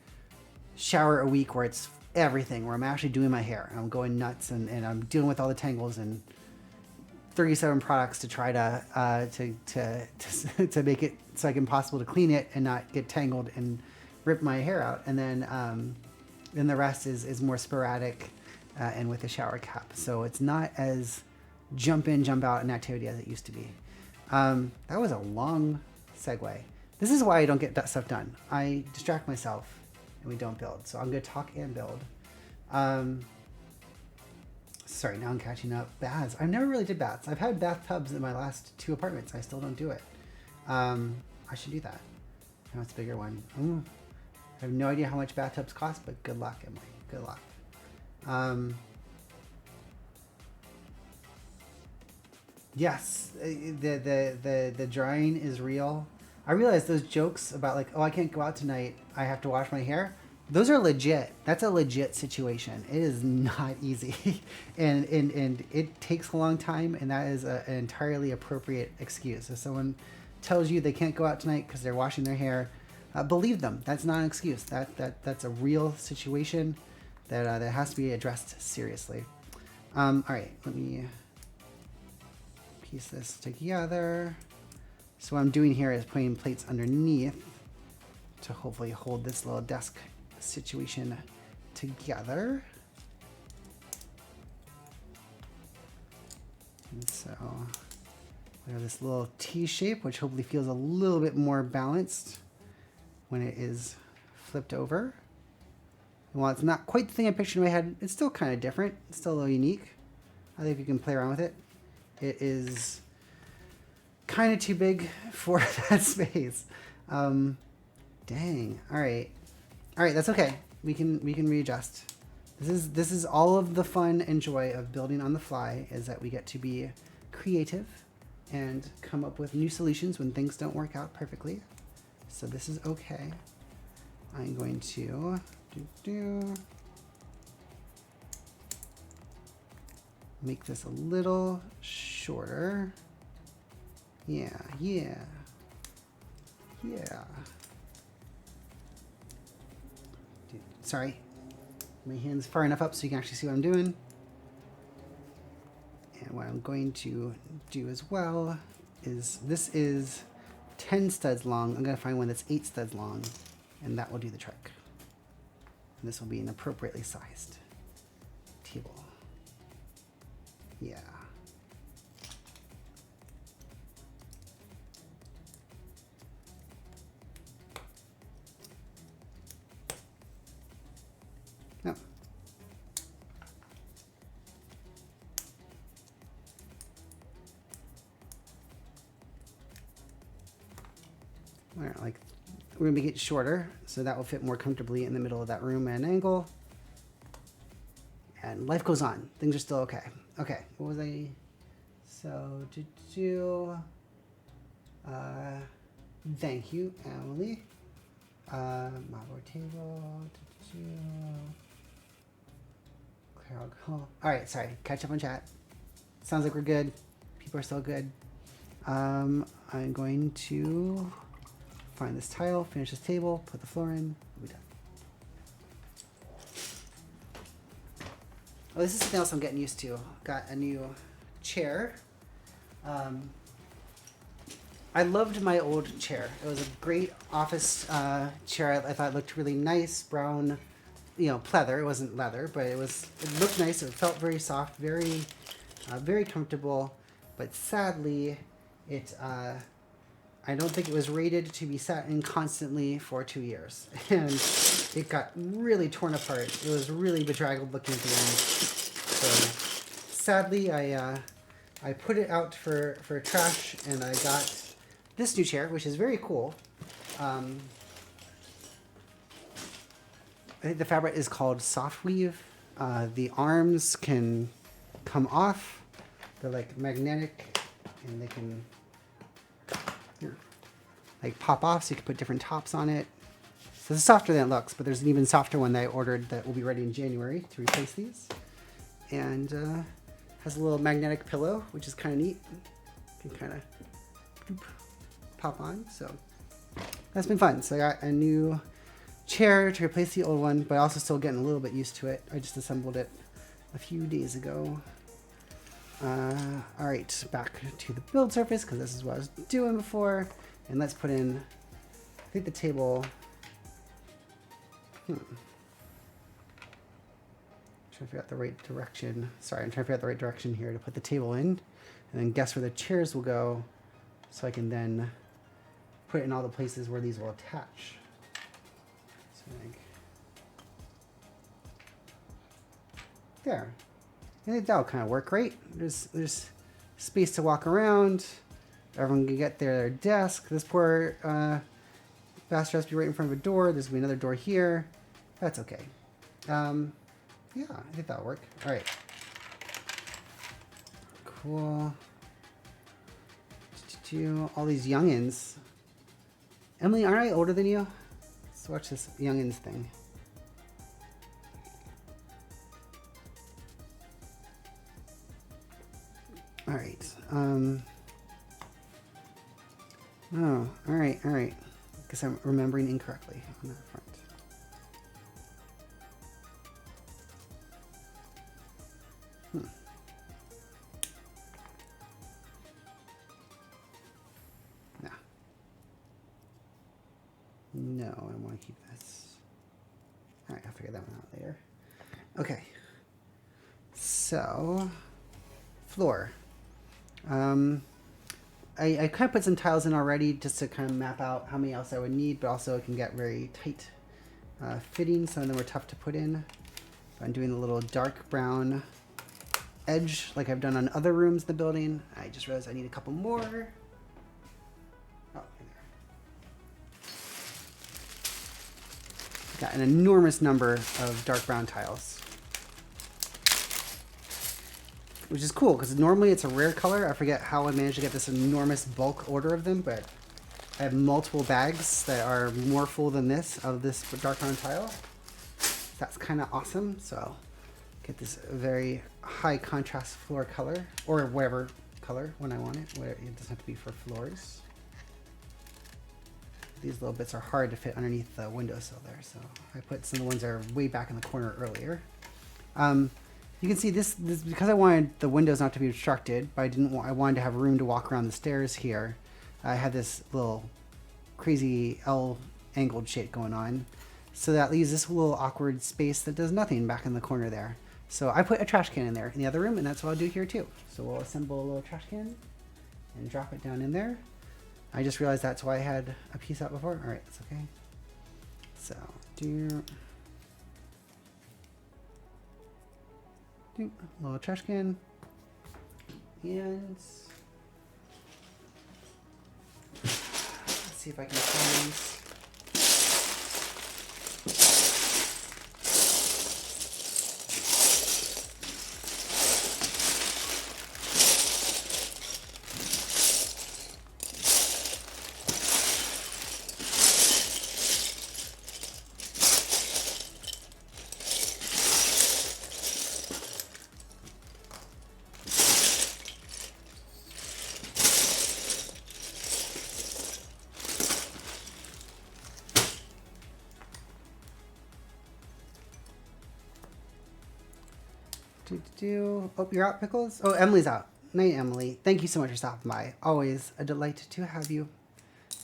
shower a week where it's everything, where I'm actually doing my hair. I'm going nuts, and I'm dealing with all the tangles and 37 products to try to make it so I can possible to clean it and not get tangled and rip my hair out. And then the rest is more sporadic and with a shower cap. So it's not as jump in, jump out an activity as it used to be. That was a long segue. This is why I don't get that stuff done. I distract myself and we don't build. So I'm going to talk and build. Sorry, now I'm catching up. Baths. I never really did baths. I've had bathtubs in my last 2 apartments. I still don't do it. I should do that. Now it's a bigger one. Ooh. I have no idea how much bathtubs cost, but good luck, Emily. Good luck. Yes, the drying is real. I realize those jokes about like, oh, I can't go out tonight, I have to wash my hair. Those are legit. That's a legit situation. It is not easy. and it takes a long time, and that is an entirely appropriate excuse. If someone tells you they can't go out tonight because they're washing their hair, believe them. That's not an excuse. That's a real situation that has to be addressed seriously. All right, let me piece this together. So what I'm doing here is putting plates underneath to hopefully hold this little desk situation together. And so we have this little T shape, which hopefully feels a little bit more balanced when it is flipped over. And while it's not quite the thing I pictured in my head, it's still kind of different. It's still a little unique. I think you can play around with it. It is kind of too big for that space. Dang. All right. All right, that's okay. We can readjust. This is all of the fun and joy of building on the fly, is that we get to be creative and come up with new solutions when things don't work out perfectly. So this is okay. I'm going to make this a little shorter. Yeah. Sorry, my hand's far enough up so you can actually see what I'm doing. And what I'm going to do as well is, this is 10 studs long. I'm going to find one that's 8 studs long, and that will do the trick. And this will be an appropriately sized table. Yeah. No. All right, like, we're gonna make it shorter, so that will fit more comfortably in the middle of that room at an angle. And life goes on. Things are still okay. Okay, what was I? So, thank you, Emily. Marble table. All right, sorry. Catch up on chat. Sounds like we're good. People are still good. I'm going to find this tile, finish this table, put the floor in. We'll be done. Oh, this is something else I'm getting used to. Got a new chair. I loved my old chair. It was a great office chair. I thought it looked really nice, brown, pleather. It wasn't leather, but it looked nice. It felt very soft, very comfortable. But sadly, I don't think it was rated to be sat in constantly for 2 years, and it got really torn apart. It was really bedraggled looking at the end. So sadly, I put it out for trash, and I got this new chair, which is very cool. I think the fabric is called soft weave. The arms can come off. They're like magnetic, and they can like pop off, so you can put different tops on it. So it's softer than it looks, but there's an even softer one that I ordered that will be ready in January to replace these. And has a little magnetic pillow, which is kind of neat. can kind of pop on. So that's been fun. So I got a new chair to replace the old one, but also still getting a little bit used to it. I just assembled it a few days ago. All right, back to the build surface because this is what I was doing before. And let's put in, I think the table. Trying to figure out the right direction. Sorry, I'm trying to figure out the right direction here to put the table in, and then guess where the chairs will go, so I can then put it in all the places where these will attach. So like there. I think that'll kind of work, right? There's space to walk around. Everyone can get their desk. This poor bastard has to be right in front of a door. There's gonna be another door here. That's okay. Yeah, I think that'll work. All right. Cool. All these youngins. Emily, aren't I older than you? Let's watch this youngins thing. All right. Oh, all right, all right. Guess I'm remembering incorrectly on that front. No, I want to keep this. All right, I'll figure that one out later. Okay. So, floor. I kind of put some tiles in already just to kind of map out how many else I would need, but also it can get very tight fitting. Some of them are tough to put in. I'm doing a little dark brown edge like I've done on other rooms in the building. I just realized I need a couple more. Oh, got an enormous number of dark brown tiles, which is cool because normally it's a rare color. I forget how I managed to get this enormous bulk order of them, but I have multiple bags that are more full than this of this dark brown tile. That's kind of awesome. So get this very high contrast floor color, or whatever color when I want it. It doesn't have to be for floors. These little bits are hard to fit underneath the windowsill there, so I put some of the ones that are way back in the corner earlier. You can see this because I wanted the windows not to be obstructed, but I wanted to have room to walk around the stairs here. I had this little crazy L angled shape going on, so that leaves this little awkward space that does nothing back in the corner there. So I put a trash can in there in the other room, and that's what I'll do here too. So we'll assemble a little trash can and drop it down in there. I just realized that's why I had a piece out before. All right, it's okay. So little trash can, and let's see if I can find. Oh, you're out, Pickles? Oh, Emily's out. Night, Emily. Thank you so much for stopping by. Always a delight to have you.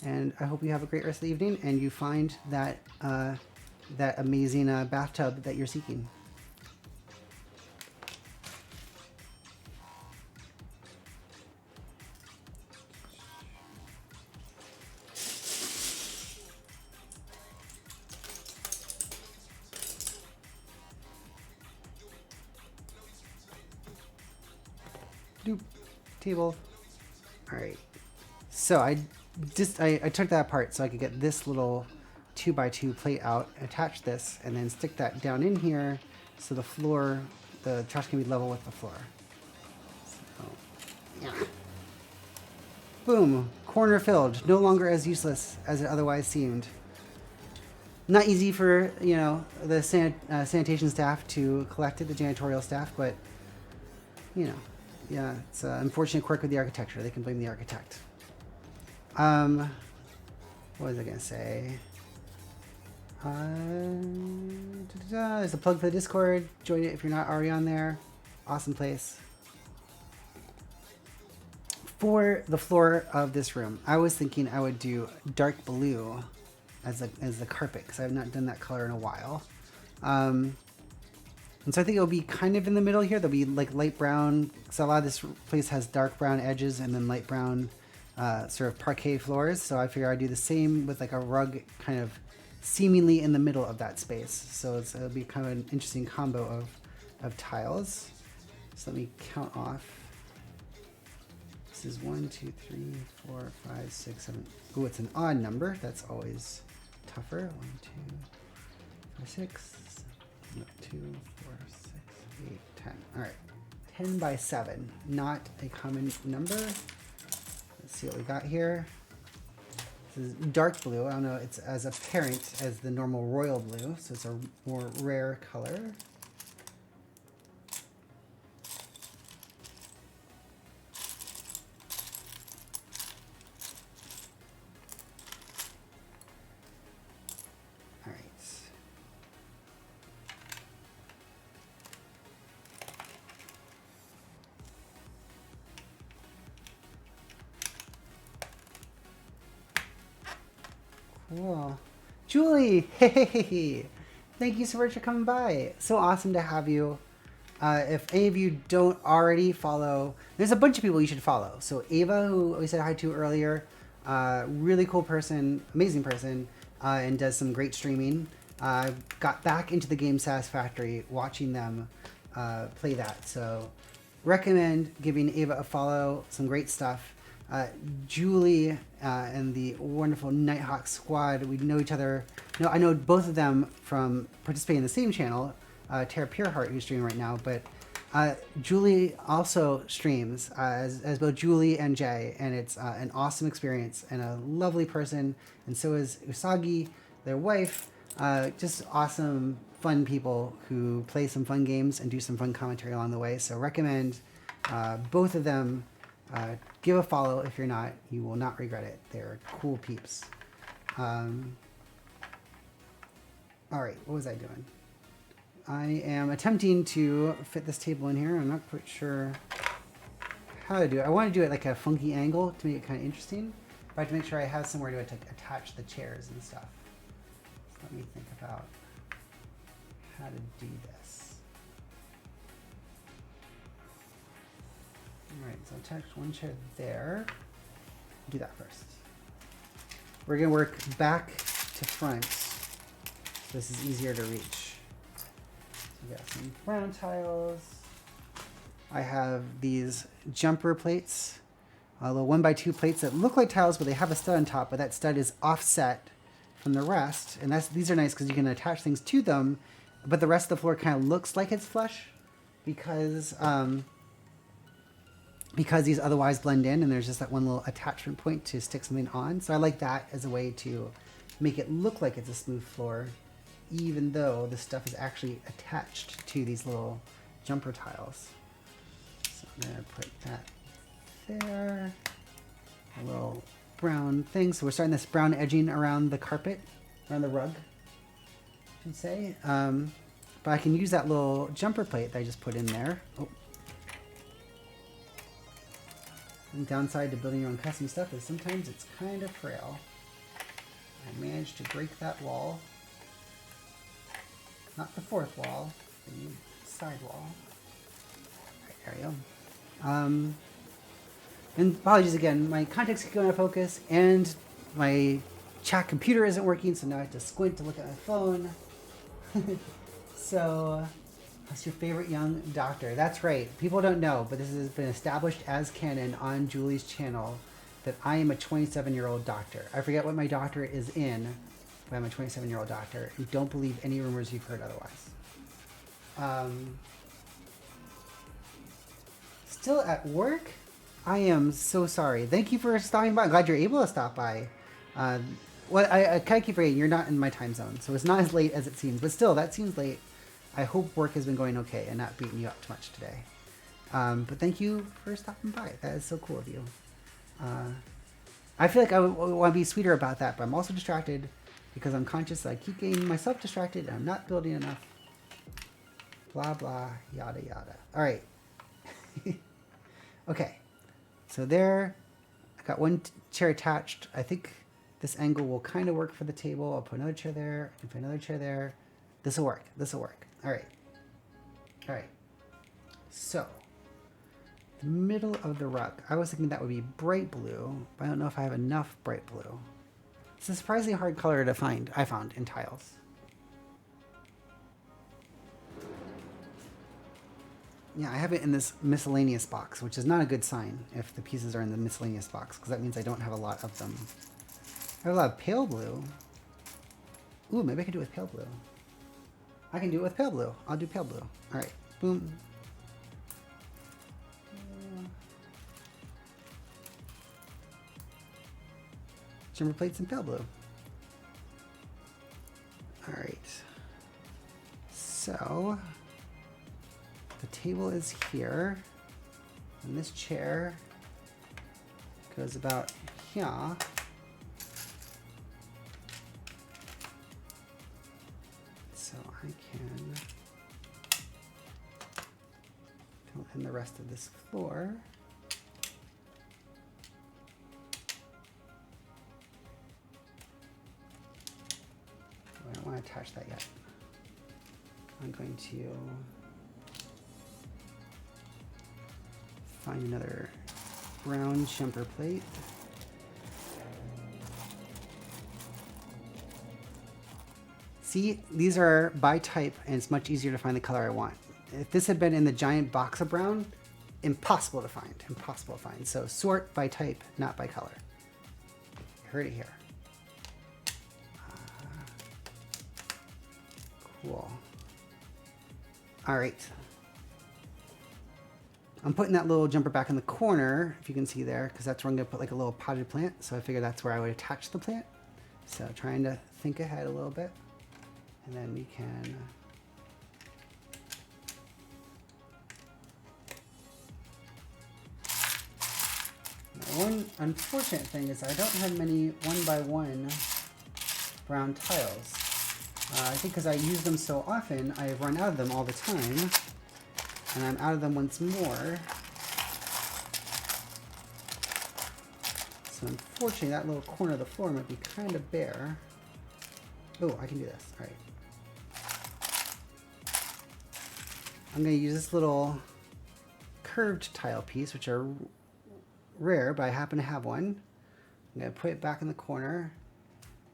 And I hope you have a great rest of the evening and you find that that amazing bathtub that you're seeking. Doop. Table. All right. So I took that apart so I could get this little 2x2 plate out, attach this, and then stick that down in here so the floor, the trash can be level with the floor. So, yeah. Boom. Corner filled. No longer as useless as it otherwise seemed. Not easy for, you know, the sanitation staff to collect it, the janitorial staff, but, you know, Yeah, it's an unfortunate quirk with the architecture. They can blame the architect. What was I gonna say? There's a plug for the Discord. Join it if you're not already on there. Awesome place. For the floor of this room, I was thinking I would do dark blue as the carpet because I have not done that color in a while. And so I think it'll be kind of in the middle here. There'll be like light brown. So a lot of this place has dark brown edges and then light brown sort of parquet floors. So I figure I'd do the same with like a rug kind of seemingly in the middle of that space. So it'll be kind of an interesting combo of tiles. So let me count off. This is 1, 2, 3, 4, 5, 6, 7. Oh, it's an odd number. That's always tougher. 1, 2, 4, 6. 2, 4, 6, 8, 10. All right. 10 by 7. Not a common number. Let's see what we got here. This is dark blue. I don't know. It's as apparent as the normal royal blue. So it's a more rare color. Cool. Julie, hey, thank you so much for coming by. So awesome to have you. If any of you don't already follow, there's a bunch of people you should follow. So Ava, who we said hi to earlier, really cool person, amazing person, and does some great streaming. Got back into the game Sass Factory watching them play that. So recommend giving Ava a follow, some great stuff. Julie and the wonderful Nighthawk squad, we know each other. No, I know both of them from participating in the same channel, Tara Pureheart, who's streaming right now. But Julie also streams as both Julie and Jay, and it's an awesome experience and a lovely person. And so is Usagi, their wife. Just awesome, fun people who play some fun games and do some fun commentary along the way. So recommend both of them. Give a follow if you're not. You will not regret it. They're cool peeps. All right, what was I doing? I am attempting to fit this table in here. I'm not quite sure how to do it. I want to do it like a funky angle to make it kind of interesting. But I have to make sure I have somewhere to attach the chairs and stuff. So let me think about how to do this. All right, so attach one chair there. Do that first. We're gonna work back to front. So this is easier to reach. So we got some brown tiles. I have these jumper plates, little 1x2 plates that look like tiles, but they have a stud on top, but that stud is offset from the rest. And these are nice because you can attach things to them, but the rest of the floor kind of looks like it's flush because these otherwise blend in and there's just that one little attachment point to stick something on. So I like that as a way to make it look like it's a smooth floor, even though the stuff is actually attached to these little jumper tiles. So I'm gonna put that there. A little brown thing. So we're starting this brown edging around the carpet, around the rug, I should say. But I can use that little jumper plate that I just put in there. Oh. And downside to building your own custom stuff is sometimes it's kind of frail. I managed to break that wall. Not the fourth wall, the side wall. Right, there we go. And apologies again, my contacts keep going out of focus and my chat computer isn't working, so now I have to squint to look at my phone. So, what's your favorite young doctor? That's right. People don't know, but this has been established as canon on Julie's channel that I am a 27-year-old doctor. I forget what my doctor is in, but I'm a 27-year-old doctor. And don't believe any rumors you've heard otherwise. Still at work? I am so sorry. Thank you for stopping by. I'm glad you're able to stop by. Well, I kind of keep forgetting you're not in my time zone, so it's not as late as it seems. But still, that seems late. I hope work has been going okay and not beating you up too much today. But thank you for stopping by. That is so cool of you. I feel like I would want to be sweeter about that, but I'm also distracted because I'm conscious that I keep getting myself distracted and I'm not building enough. Blah, blah, yada, yada. All right. Okay. So there, I got one chair attached. I think this angle will kind of work for the table. I'll put another chair there and put another chair there. This will work. This will work. All right. All right. So, the middle of the rug. I was thinking that would be bright blue, but I don't know if I have enough bright blue. It's a surprisingly hard color to find, I found, in tiles. Yeah, I have it in this miscellaneous box, which is not a good sign if the pieces are in the miscellaneous box, because that means I don't have a lot of them. I have a lot of pale blue. Ooh, maybe I can do it with pale blue. I can do it with pale blue. I'll do pale blue. All right, boom. Shimmer plates and pale blue. All right. So the table is here, and this chair goes about here. So I can fill in the rest of this floor. I don't want to attach that yet. I'm going to find another brown jumper plate. See, these are by type, and it's much easier to find the color I want. If this had been in the giant box of brown, impossible to find, impossible to find. So sort by type, not by color. You heard it here. Cool. All right. I'm putting that little jumper back in the corner, if you can see there, because that's where I'm going to put like a little potted plant. So I figured that's where I would attach the plant. So trying to think ahead a little bit. And then we can now, one unfortunate thing is I don't have many 1x1 brown tiles. I think because I use them so often, I've run out of them all the time. And I'm out of them once more. So unfortunately, that little corner of the floor might be kind of bare. Oh, I can do this. All right. I'm going to use this little curved tile piece, which are rare, but I happen to have one. I'm going to put it back in the corner.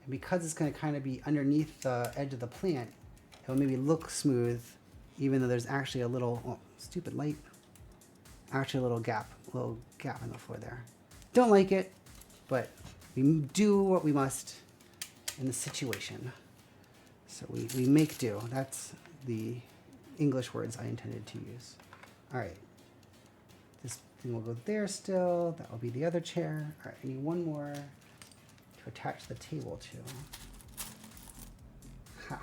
And because it's going to kind of be underneath the edge of the plant, it will maybe look smooth, even though there's actually a little, oh, stupid light, actually a little gap in the floor there. Don't like it, but we do what we must in the situation. So we make do. That's the English words I intended to use. All right. This thing will go there still. That will be the other chair. All right, I need one more to attach the table to. Ha.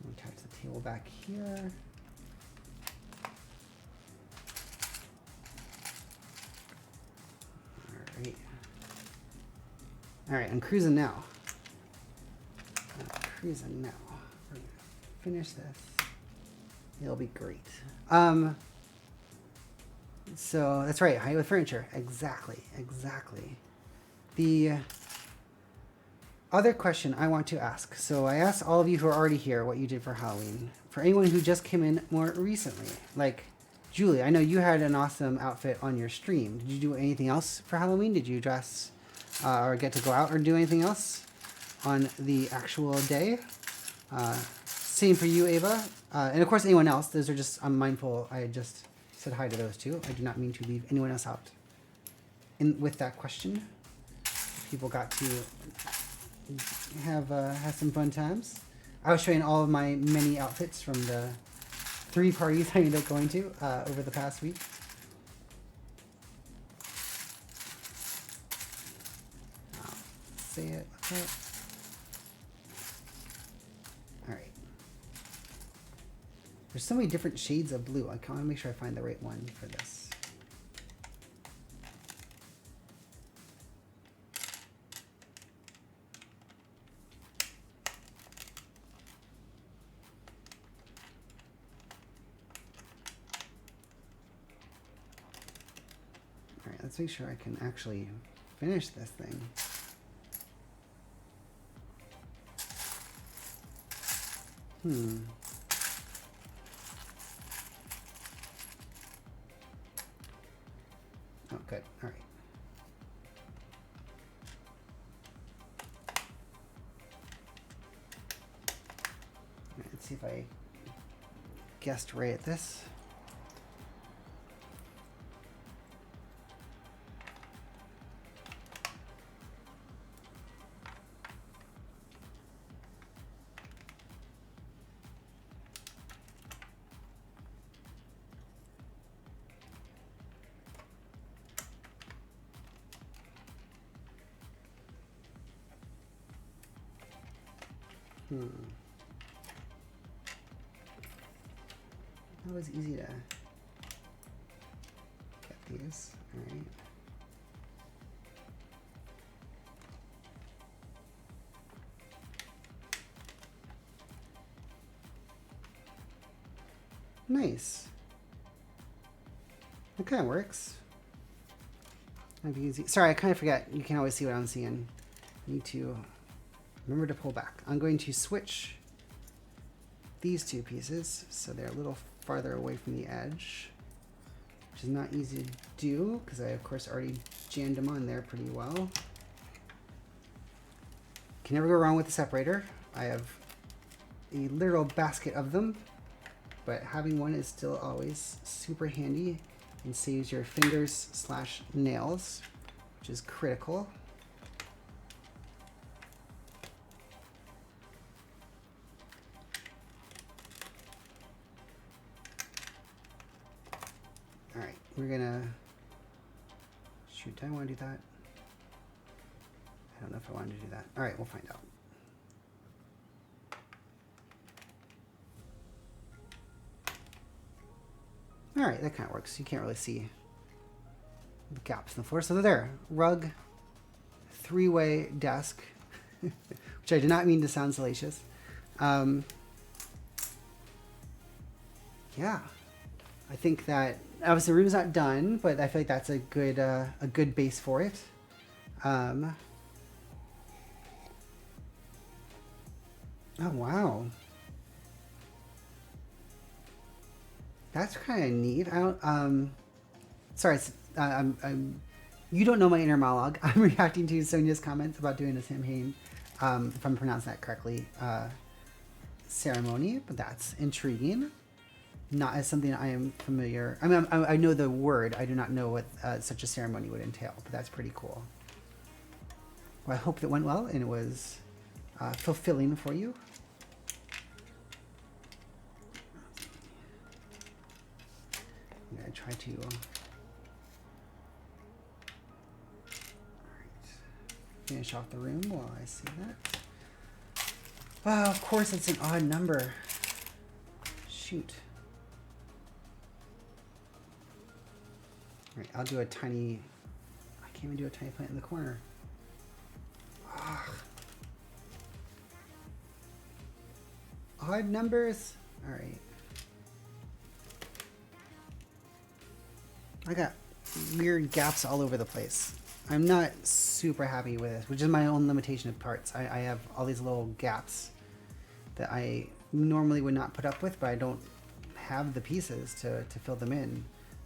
I'll attach the table back here. All right. All right, I'm cruising now. Cruising now. We're gonna finish this. It'll be great. So that's right, height with furniture. Exactly. The other question I want to ask. So I asked all of you who are already here what you did for Halloween. For anyone who just came in more recently, like Julie, I know you had an awesome outfit on your stream. Did you do anything else for Halloween? Did you dress or get to go out or do anything else on the actual day? Same for you, Ava. And of course, anyone else. Those are just, I'm mindful, I just said hi to those two. I do not mean to leave anyone else out. With that question, people got to have some fun times. I was showing all of my many outfits from the 3 parties I ended up going to over the past week. I'll say it like that. All right. There's so many different shades of blue. I want to make sure I find the right one for this. All right, let's make sure I can actually finish this thing. Oh, good. All right. All right, let's see if I guessed right at this. That was easy to get these. All right. Nice. That kind of works. That'd be easy. Sorry, I kind of forget. You can't always see what I'm seeing. I need to remember to pull back. I'm going to switch these two pieces so they're a little farther away from the edge, which is not easy to do because I, of course, already jammed them on there pretty well. Can never go wrong with the separator. I have a literal basket of them, but having one is still always super handy and saves your fingers / nails, which is critical. All right, we're gonna, shoot, do I want to do that? I don't know if I want to do that. All right, we'll find out. All right, that kind of works. You can't really see the gaps in the floor. So they're there. Rug, three-way desk, which I did not mean to sound salacious. Yeah, I think that obviously the room's not done, but I feel like that's a good base for it. Oh wow. That's kind of neat. I don't, sorry, you don't know my inner monologue. I'm reacting to Sonia's comments about doing a Samhain, if I'm pronouncing that correctly, ceremony, but that's intriguing. Not as something I am familiar. I mean, I know the word. I do not know what such a ceremony would entail, but that's pretty cool. Well, I hope that went well and it was fulfilling for you. I'm gonna try to. All right, finish off the room while I see that. Oh, of course, it's an odd number. Shoot. All right, I'll do a tiny. I can't even do a tiny plant in the corner. Ugh. Odd numbers. All right. I got weird gaps all over the place. I'm not super happy with this, which is my own limitation of parts. I have all these little gaps that I normally would not put up with, but I don't have the pieces to fill them in,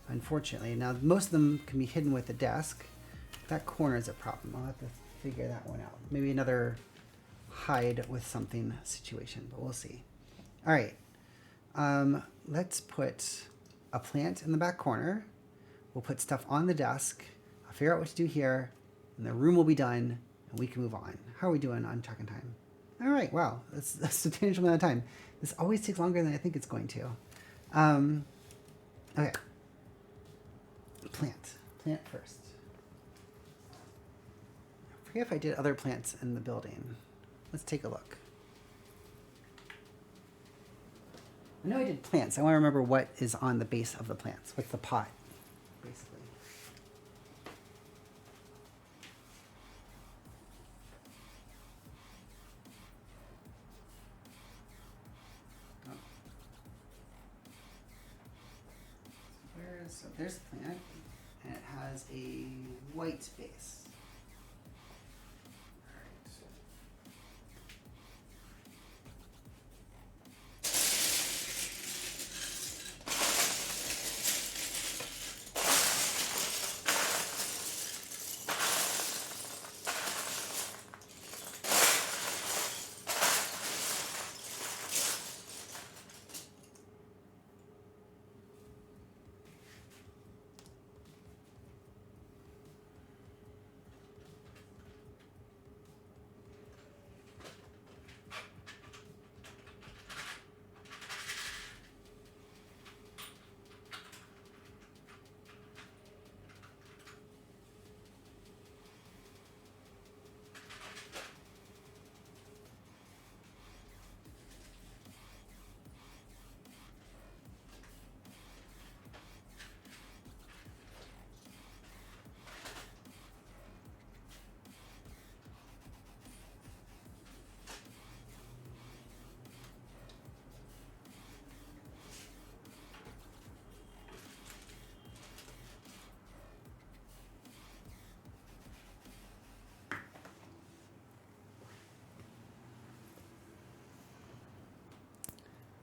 unfortunately. Now, most of them can be hidden with the desk. That corner is a problem. I'll have to figure that one out. Maybe another hide with something situation, but we'll see. All right. Let's put a plant in the back corner. We'll put stuff on the desk. I'll figure out what to do here, and the room will be done, and we can move on. How are we doing on talking time? All right, wow, that's a substantial amount of time. This always takes longer than I think it's going to. Okay. Plant first. I forget if I did other plants in the building. Let's take a look. I know I did plants. I want to remember what is on the base of the plants. What's the pot, basically. So there's the plant, and it has a white base.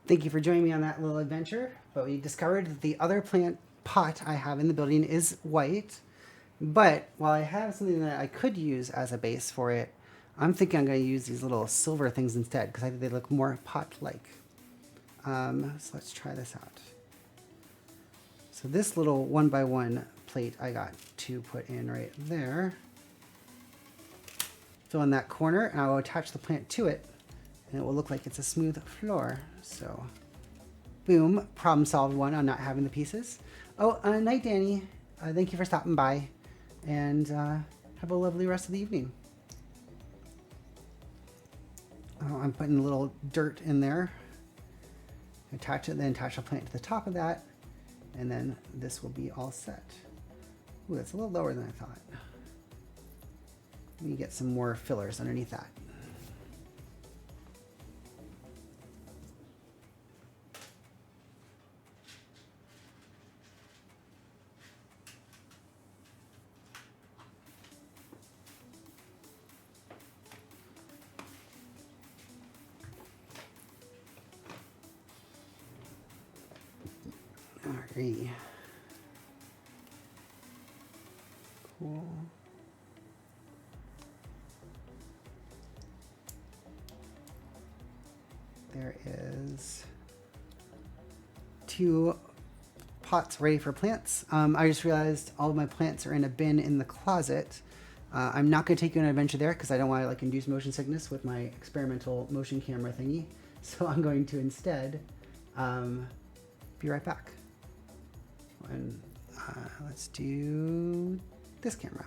Thank you for joining me on that little adventure. But we discovered that the other plant pot I have in the building is white. But while I have something that I could use as a base for it, I'm thinking I'm going to use these little silver things instead because I think they look more pot-like. So let's try this out. So this little 1x1 plate I got to put in right there. Fill in that corner, and I will attach the plant to it, and it will look like it's a smooth floor. So, boom, problem solved one on not having the pieces. Oh, night, Danny. Thank you for stopping by, and have a lovely rest of the evening. Oh, I'm putting a little dirt in there. Attach it, then attach the plant to the top of that, and then this will be all set. Ooh, that's a little lower than I thought. Let me get some more fillers underneath that. Alrighty. Cool. There is 2 pots ready for plants. I just realized all of my plants are in a bin in the closet. I'm not going to take you on an adventure there because I don't want to like induce motion sickness with my experimental motion camera thingy. So I'm going to instead be right back. And let's do this camera.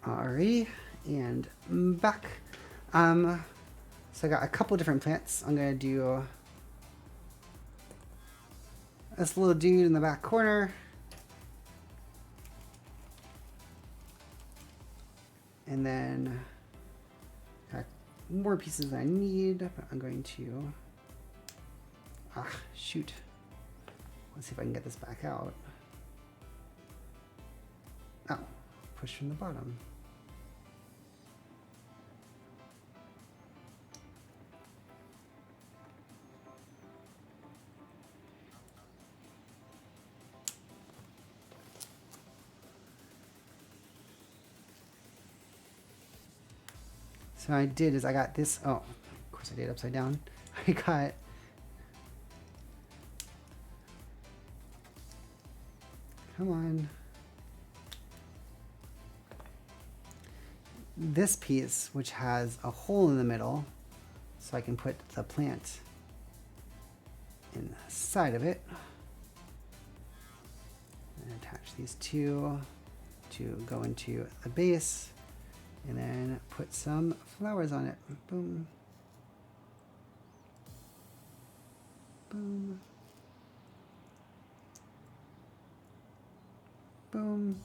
Alrighty, and back. So I got a couple different plants. I'm gonna do this little dude in the back corner, and then got more pieces than I need. But I'm going to Ah, shoot. Let's see if I can get this back out. Oh, push from the bottom. So what I did is I got this, oh, of course I did upside down. I got come on. This piece, which has a hole in the middle, so I can put the plant inside of it. And attach these two to go into the base, and then put some flowers on it. Boom. Boom. Boom.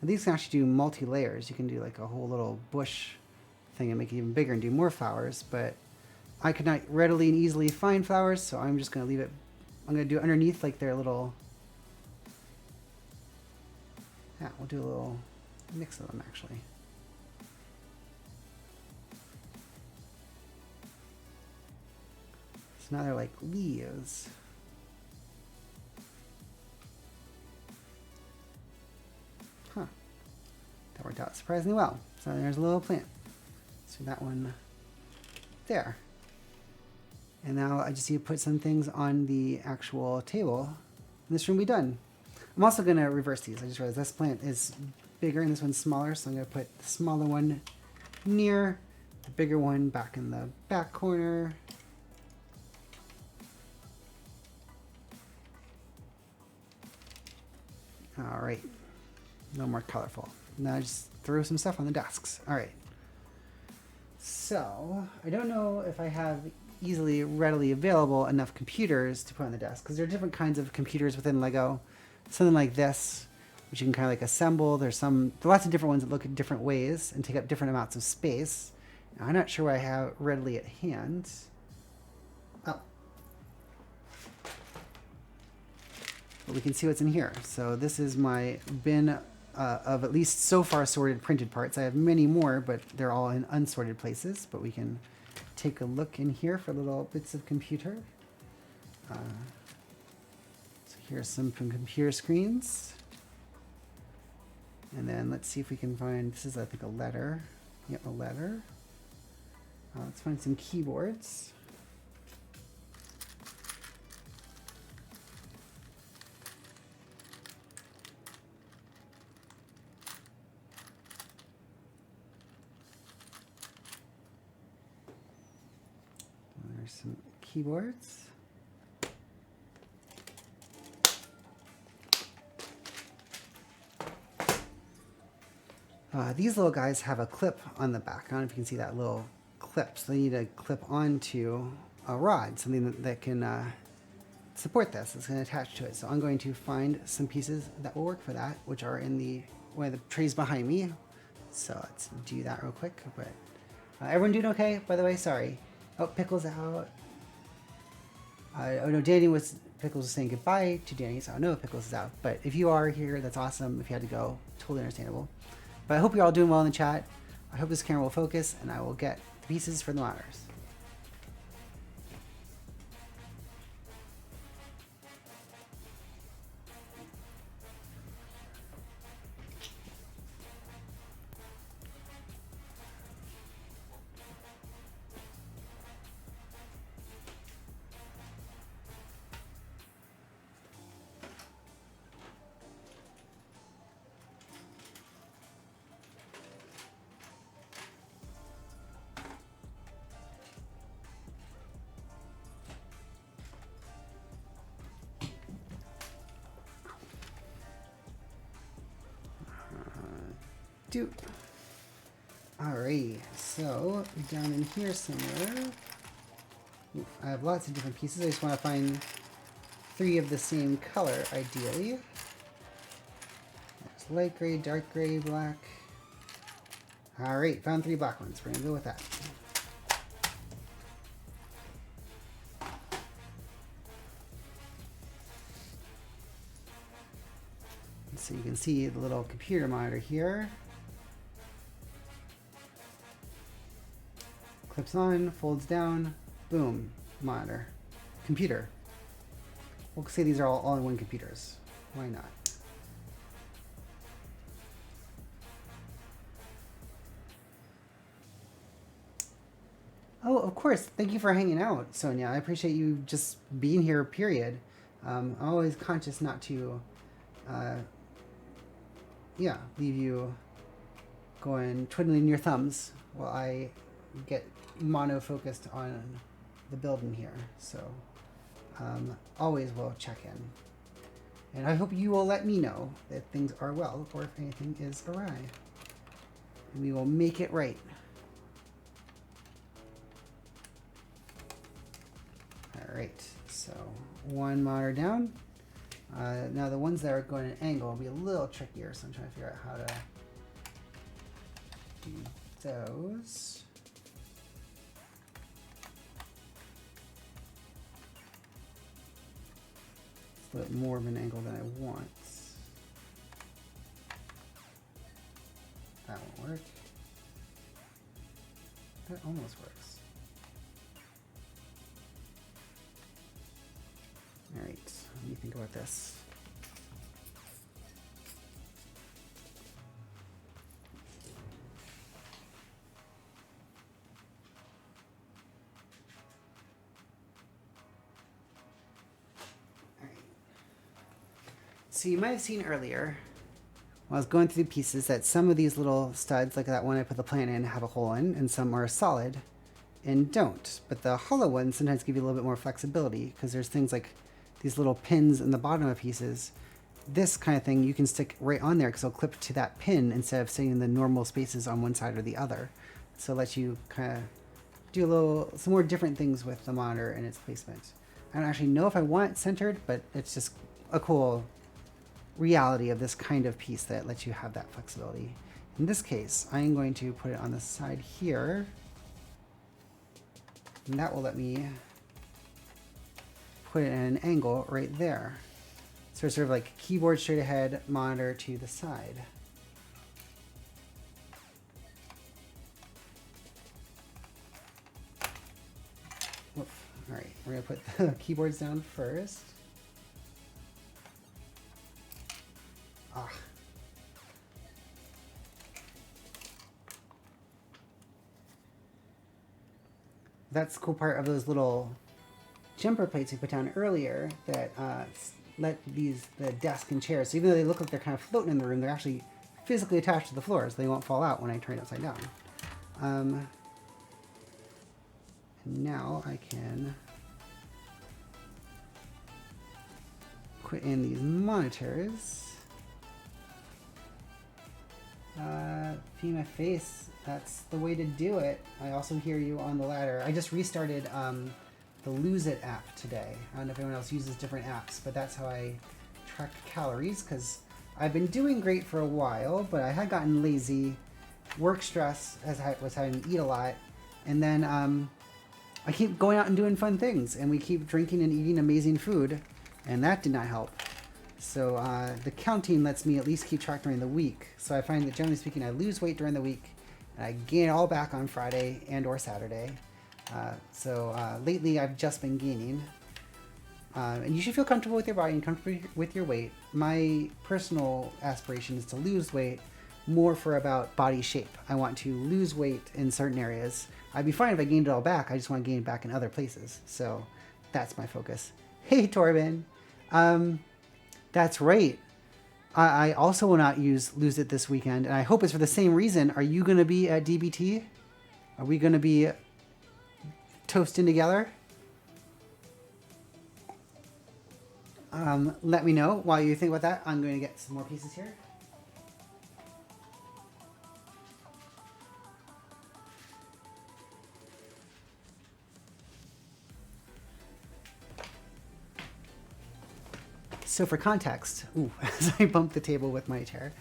And these can actually do multi-layers. You can do like a whole little bush thing and make it even bigger and do more flowers, but I could not readily and easily find flowers, so I'm just going to leave it. I'm going to do it underneath like their little, yeah, we'll do a little mix of them actually. So now they're like leaves. Huh. That worked out surprisingly well. So there's a little plant. So that one there. And now I just need to put some things on the actual table. And this room will be done. I'm also going to reverse these. I just realized this plant is bigger and this one's smaller. So I'm going to put the smaller one near, the bigger one back in the back corner. All right. No more colorful. Now I just throw some stuff on the desks. All right. So I don't know if I have easily, readily available enough computers to put on the desk, because there are different kinds of computers within Lego. Something like this, which you can kind of like assemble. There are lots of different ones that look at different ways and take up different amounts of space. Now, I'm not sure what I have readily at hand. Oh. But we can see what's in here. So this is my bin of at least so far sorted printed parts. I have many more, but they're all in unsorted places. But we can take a look in here for little bits of computer. So here's some computer screens. And then let's see if we can find, this is I think a letter. Yep, a letter. Let's find some keyboards. There's some keyboards. These little guys have a clip on the back. I don't know if you can see that little clip. So they need to clip onto a rod, something that can support this. It's going to attach to it. So I'm going to find some pieces that will work for that, which are in one of the trays behind me. So let's do that real quick. But everyone doing okay, by the way? Sorry. Oh, Pickle's out. Oh no, Pickles was saying goodbye to Danny, so I know Pickles is out. But if you are here, that's awesome. If you had to go, totally understandable. But I hope you're all doing well in the chat. I hope this camera will focus and I will get the pieces for the monitors. Alright, so down in here somewhere, I have lots of different pieces. I just want to find 3 of the same color, ideally. There's light gray, dark gray, black. Alright, found 3 black ones. We're going to go with that. So you can see the little computer monitor here. Clips on, folds down, boom, monitor. Computer. We'll say these are all-in-one computers. Why not? Oh, of course. Thank you for hanging out, Sonia. I appreciate you just being here, period. I'm always conscious not to, leave you going twiddling your thumbs while I get mono-focused on the building here. So always will check in. And I hope you will let me know that things are well or if anything is awry. And we will make it right. Alright, so one monitor down. Now the ones that are going at an angle will be a little trickier, so I'm trying to figure out how to do those. It's a little bit more of an angle than I want. That won't work. That almost works. All right, let me think about this. All right. So you might have seen earlier, when I was going through the pieces, that some of these little studs, like that one I put the plant in, have a hole in, and some are solid and don't. But the hollow ones sometimes give you a little bit more flexibility because there's things like these little pins in the bottom of pieces. This kind of thing you can stick right on there because it'll clip to that pin instead of sitting in the normal spaces on one side or the other. So it lets you kind of do some more different things with the monitor and its placement. I don't actually know if I want it centered, but it's just a cool reality of this kind of piece that lets you have that flexibility. In this case, I'm going to put it on the side here, and that will let me put it at an angle right there. So it's sort of like keyboard straight ahead, monitor to the side. Oof. All right, we're gonna put the keyboards down first. Ah. That's the cool part of those little jumper plates we put down earlier that let the desk and chairs, so even though they look like they're kind of floating in the room, they're actually physically attached to the floor, so they won't fall out when I turn it upside down. And now I can put in these monitors. Pee my face, that's the way to do it. I also hear you on the ladder. I just restarted the Lose It app today. I don't know if anyone else uses different apps, but that's how I track calories, because I've been doing great for a while, but I had gotten lazy. Work stress was having to eat a lot, and then I keep going out and doing fun things, and we keep drinking and eating amazing food, and that did not help. So the counting lets me at least keep track during the week. So I find that generally speaking, I lose weight during the week, and I gain it all back on Friday and or Saturday. So lately I've just been gaining. And you should feel comfortable with your body and comfortable with your weight. My personal aspiration is to lose weight more for about body shape. I want to lose weight in certain areas. I'd be fine if I gained it all back. I just want to gain it back in other places. So that's my focus. Hey, Torben. That's right. I also will not lose it this weekend, and I hope it's for the same reason. Are you going to be at DBT? Are we going to be toasting together? Let me know while you think about that. I'm going to get some more pieces here. So for context, as I bump the table with my chair.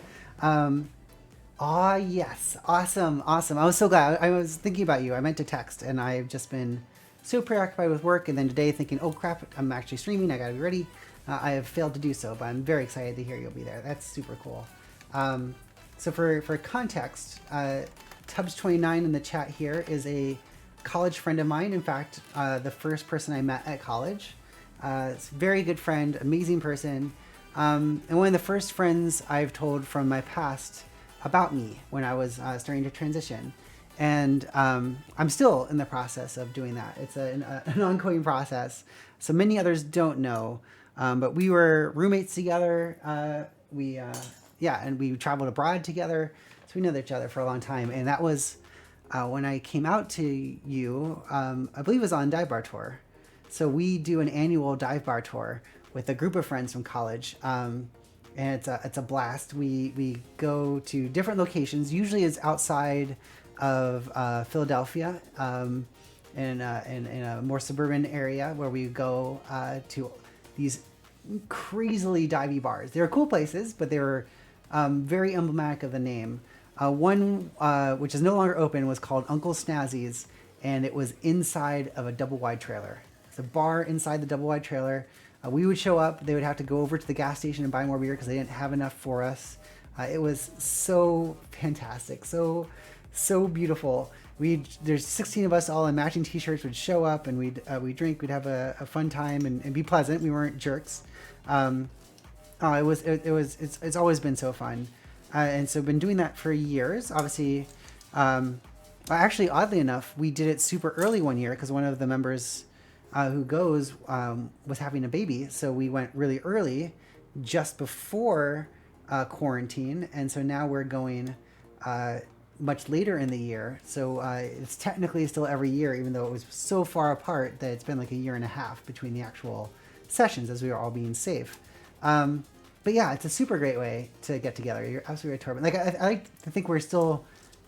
Yes, awesome. I was so glad. I was thinking about you. I meant to text, and I've just been so preoccupied with work, and then today thinking, oh crap, I'm actually streaming, I gotta be ready. I have failed to do so, but I'm very excited to hear you'll be there. That's super cool. So for context, Tubbs29 in the chat here is a college friend of mine. In fact, the first person I met at college. It's a very good friend, amazing person. And one of the first friends I've told from my past about me when I was starting to transition. And I'm still in the process of doing that. It's an ongoing process. So many others don't know. But we were roommates together. And we traveled abroad together. So we know each other for a long time. And that was when I came out to you, I believe it was on Dive Bar Tour. So we do an annual dive bar tour with a group of friends from college. And it's a blast. We go to different locations. Usually it's outside of Philadelphia, in a more suburban area where we go to these crazily divey bars. They're cool places, but they were very emblematic of the name. One, which is no longer open, was called Uncle Snazzy's, and it was inside of a double wide trailer. It's a bar inside the double wide trailer. We would show up. They would have to go over to the gas station and buy more beer because they didn't have enough for us. It was so fantastic, so beautiful. There's 16 of us all in matching T-shirts. Would show up and we'd drink. We'd have a fun time and be pleasant. We weren't jerks. It's always been so fun, and so been doing that for years. Obviously, actually, oddly enough, we did it super early one year because one of the members who goes was having a baby, so we went really early, just before quarantine, and so now we're going much later in the year. So it's technically still every year, even though it was so far apart that it's been like a year and a half between the actual sessions as we were all being safe. But yeah, it's a super great way to get together. You're absolutely right, Torben. Like I like to think we're still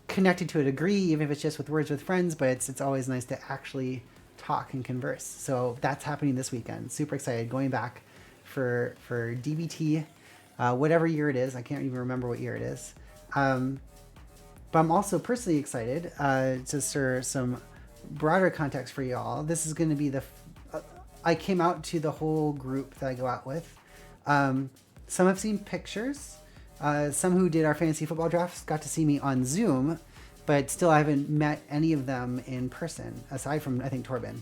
connected to a degree, even if it's just with words with friends, but it's always nice to actually talk and converse. So that's happening this weekend. Super excited. Going back for DBT, whatever year it is. I can't even remember what year it is. But I'm also personally excited to serve some broader context for y'all. This is going to be I came out to the whole group that I go out with. Some have seen pictures. Some who did our fantasy football drafts got to see me on Zoom, but still I haven't met any of them in person, aside from, I think, Torben.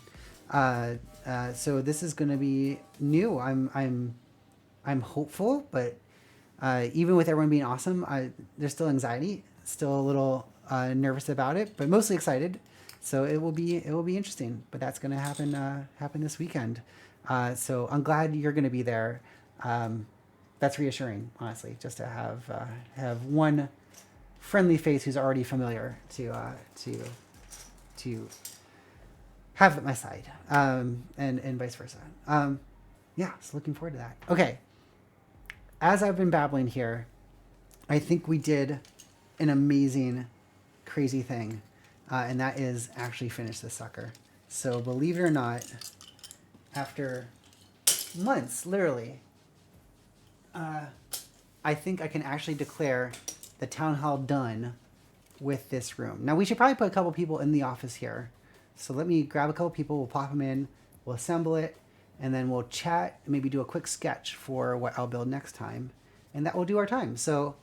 So this is going to be new. I'm hopeful, but even with everyone being awesome, there's still anxiety, still a little nervous about it, but mostly excited. So it will be interesting. But that's going to happen this weekend. So I'm glad you're going to be there. That's reassuring, honestly, just to have one friendly face who's already familiar to have at my side, and vice versa. Yeah, so looking forward to that. Okay, as I've been babbling here, I think we did an amazing, crazy thing, and that is actually finish this sucker. So believe it or not, after months, literally, I think I can actually declare the town hall done with this room. Now we should probably put a couple people in the office here. So let me grab a couple people, we'll pop them in, we'll assemble it, and then we'll chat and maybe do a quick sketch for what I'll build next time. And that will do our time. So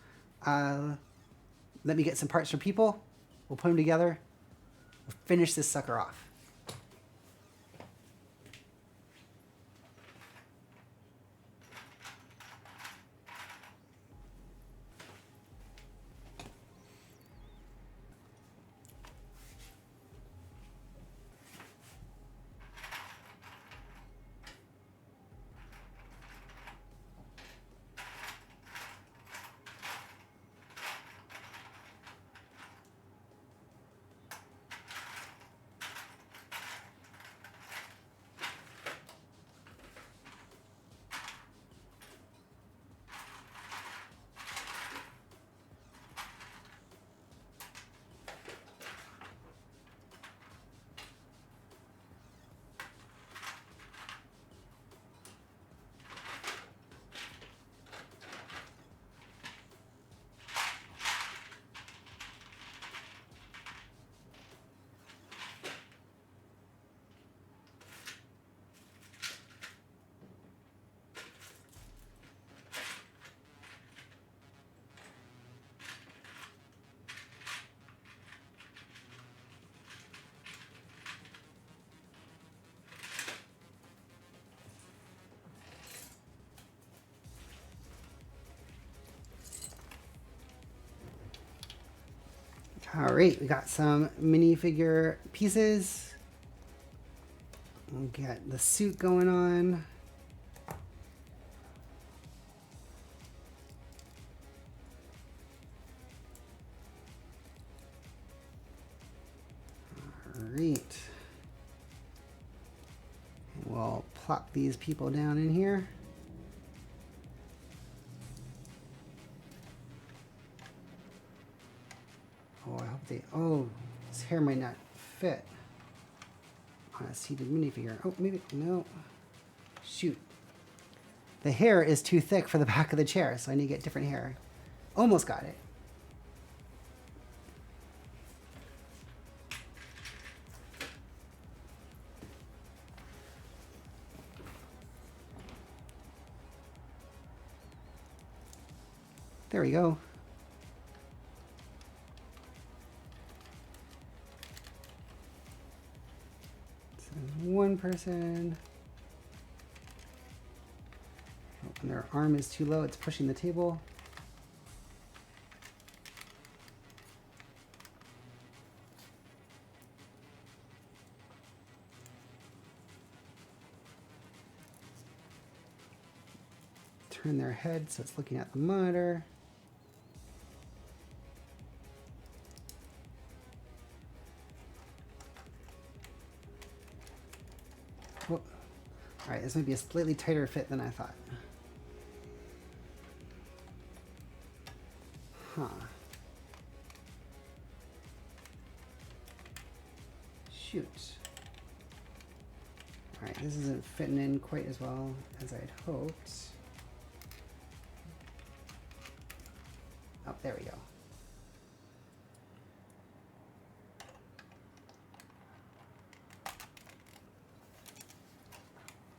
let me get some parts from people, we'll put them together, we'll finish this sucker off. All right, we got some minifigure pieces. We'll get the suit going on. All right. And we'll plop these people down in here. Oh, I hope they... Oh, his hair might not fit on a seated minifigure. Oh, maybe... No. Shoot. The hair is too thick for the back of the chair, so I need to get different hair. Almost got it. There we go. So one person. Oh, and their arm is too low, it's pushing the table. Turn their head so it's looking at the monitor. Oh. All right, this might be a slightly tighter fit than I thought. Huh. Shoot. All right, this isn't fitting in quite as well as I'd hoped. Oh, there we go.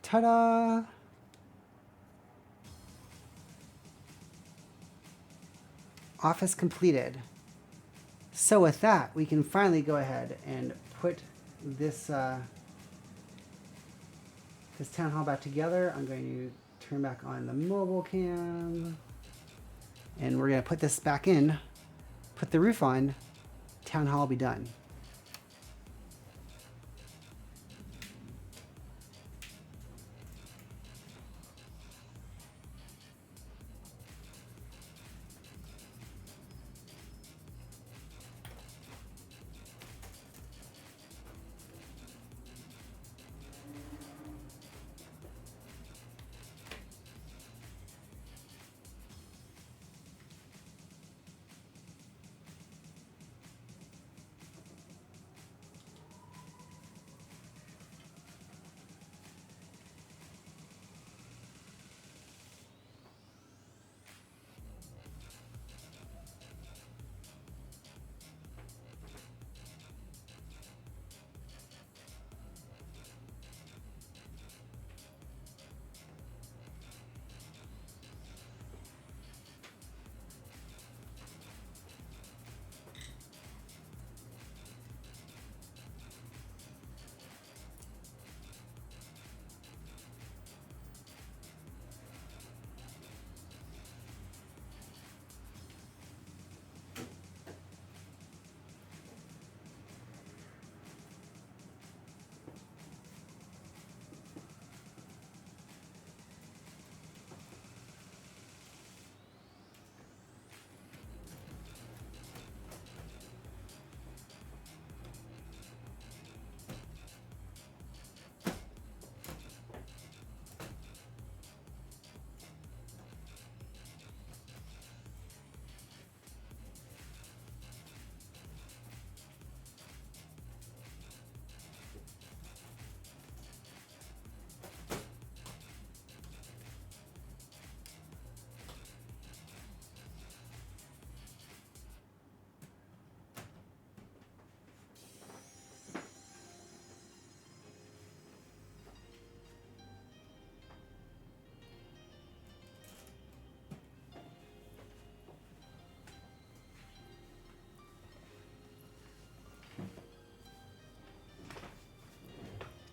Ta-da! Office completed. So with that, we can finally go ahead and put this this town hall back together. I'm going to turn back on the mobile cam. And we're going to put this back in, put the roof on, town hall will be done.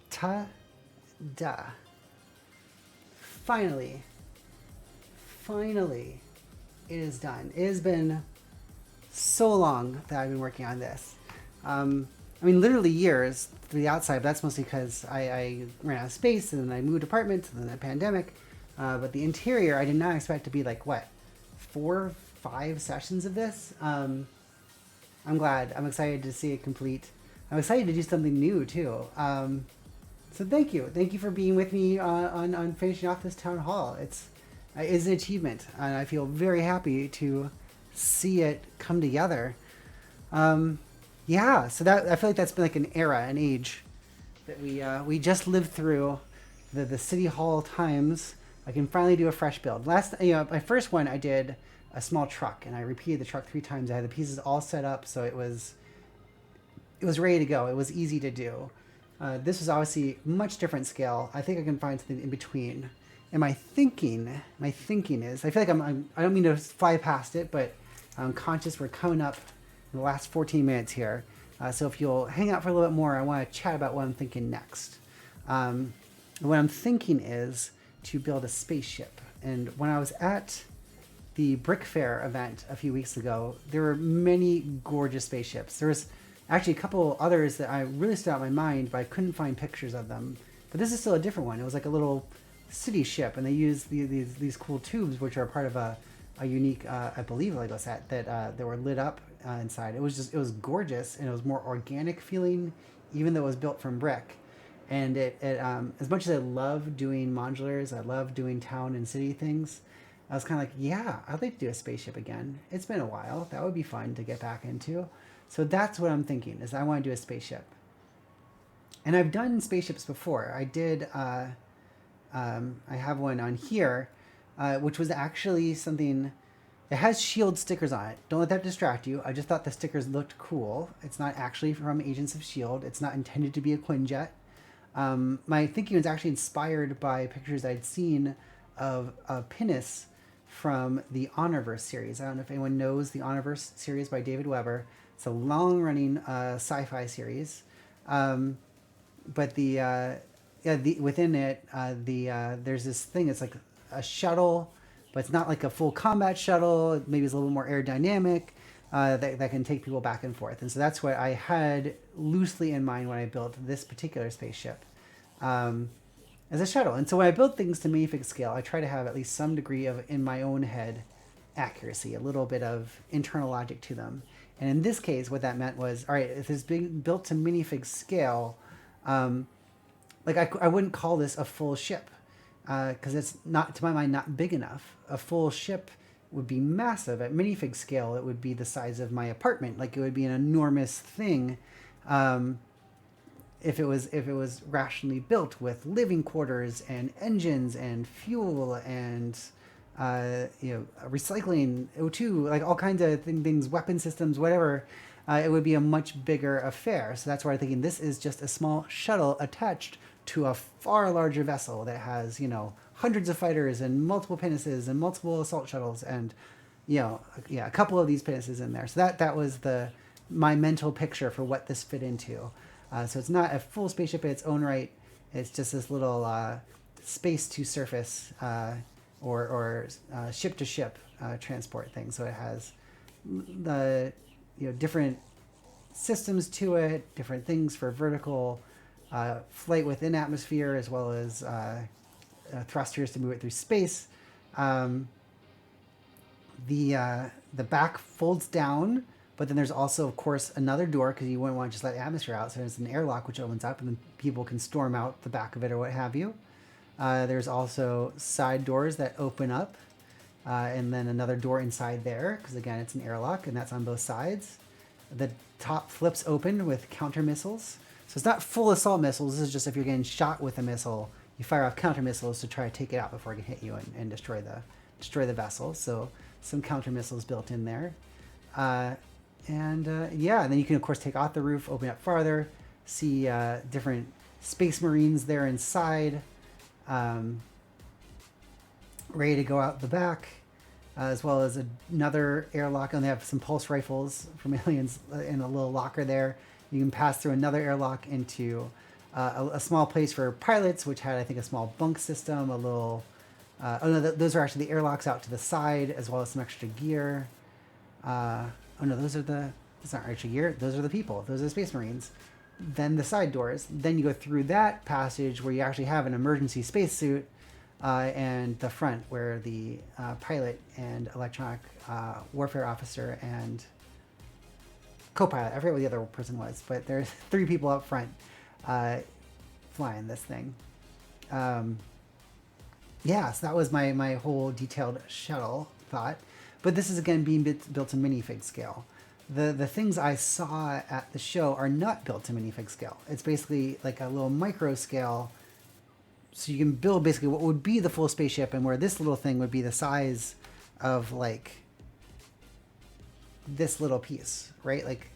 Ta-da. Finally, it is done. It has been so long that I've been working on this. I mean, literally years through the outside, but that's mostly because I ran out of space and then I moved apartments and then the pandemic. But the interior, I did not expect to be like, what, 4, 5 sessions of this? I'm glad. I'm excited to see it complete. I'm excited to do something new too. So thank you. Thank you for being with me on finishing off this town hall. It is an achievement, and I feel very happy to see it come together. Yeah, so that I feel like that's been like an era, an age that we just lived through the city hall times. I can finally do a fresh build. My first one I did a small truck, and I repeated the truck 3 times. I had the pieces all set up, so it was ready to go. It was easy to do. This was obviously much different scale. I think I can find something in between. And my thinking is, I feel like I don't mean to fly past it, but I'm conscious we're coming up in the last 14 minutes here. So if you'll hang out for a little bit more, I want to chat about what I'm thinking next. What I'm thinking is to build a spaceship. And when I was at the Brick Fair event a few weeks ago, there were many gorgeous spaceships. There was actually a couple others that I really stood out in my mind, but I couldn't find pictures of them. But this is still a different one. It was like a little city ship, and they used these cool tubes, which are part of a unique, I believe, Lego set that were lit up inside. It was gorgeous, and it was more organic feeling, even though it was built from brick. And it as much as I love doing modulars, I love doing town and city things, I was kind of like, yeah, I'd like to do a spaceship again. It's been a while. That would be fun to get back into. So that's what I'm thinking, is I want to do a spaceship. And I've done spaceships before. I did, I have one on here, which was actually something, it has shield stickers on it. Don't let that distract you. I just thought the stickers looked cool. It's not actually from Agents of S.H.I.E.L.D. It's not intended to be a Quinjet. My thinking was actually inspired by pictures I'd seen of Pinnace from the Honorverse series. I don't know if anyone knows the Honorverse series by David Weber. It's a long-running sci-fi series, but within it, there's this thing. It's like a shuttle, but it's not like a full combat shuttle. Maybe it's a little more aerodynamic that can take people back and forth. And so that's what I had loosely in mind when I built this particular spaceship as a shuttle. And so when I build things to minifig scale, I try to have at least some degree of, in my own head, accuracy, a little bit of internal logic to them. And in this case, what that meant was, all right, if it's being built to minifig scale, like I wouldn't call this a full ship because it's not, to my mind, not big enough. A full ship would be massive. At minifig scale, it would be the size of my apartment. Like it would be an enormous thing if it was rationally built with living quarters and engines and fuel and recycling, O2, like all kinds of things, weapon systems, whatever. It would be a much bigger affair. So that's why I'm thinking this is just a small shuttle attached to a far larger vessel that has, hundreds of fighters and multiple pinnaces and multiple assault shuttles and, a couple of these pinnaces in there. So that was my mental picture for what this fit into. So it's not a full spaceship in its own right. It's just this little space to surface or ship to ship transport thing. So it has the different systems to it, different things for vertical flight within atmosphere, as well as thrusters to move it through space. The back folds down, but then there's also, of course, another door because you wouldn't want to just let atmosphere out. So there's an airlock which opens up, and then people can storm out the back of it or what have you. There's also side doors that open up, and then another door inside there because, again, it's an airlock, and that's on both sides. The top flips open with counter missiles. So it's not full assault missiles. This is just if you're getting shot with a missile, you fire off counter missiles to try to take it out before it can hit you and destroy the vessel. So some counter missiles built in there. And then you can, of course, take off the roof, open up farther, see different space marines there inside, ready to go out the back, as well as another airlock. And they have some pulse rifles from aliens in a little locker there. You can pass through another airlock into a small place for pilots, which had, I think, a small bunk system, a little... those are actually the airlocks out to the side, as well as some extra gear. oh no, those aren't archer gear. Those are the people. Those are the Space Marines. Then the side doors. Then you go through that passage where you actually have an emergency spacesuit, and the front where the pilot and electronic warfare officer and co-pilot. I forget what the other person was, but there's 3 people up front flying this thing. Yeah, so that was my whole detailed shuttle thought. But this is, again, being built in minifig scale. The things I saw at the show are not built to minifig scale. It's basically like a little micro scale. So you can build basically what would be the full spaceship, and where this little thing would be the size of like this little piece, right? Like,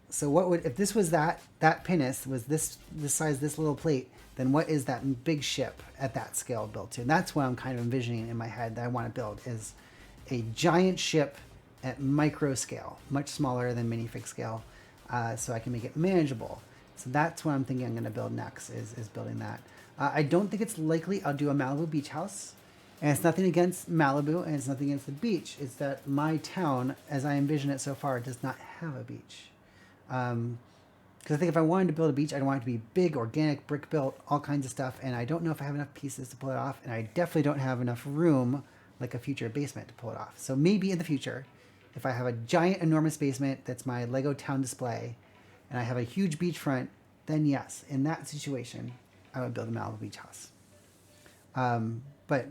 so what would, if this was that pinnace was this size, this little plate, then what is that big ship at that scale built to? And that's what I'm kind of envisioning in my head that I want to build, is a giant ship at micro scale, much smaller than minifig scale, so I can make it manageable. So that's what I'm thinking I'm going to build next, is building that. I don't think it's likely I'll do a Malibu beach house. And it's nothing against Malibu, and it's nothing against the beach. It's that my town, as I envision it so far, does not have a beach. Because I think if I wanted to build a beach, I'd want it to be big, organic, brick built, all kinds of stuff. And I don't know if I have enough pieces to pull it off. And I definitely don't have enough room, like a future basement, to pull it off. So maybe in the future, if I have a giant, enormous basement that's my Lego town display, and I have a huge beachfront, then yes, in that situation, I would build a Malibu beach house. But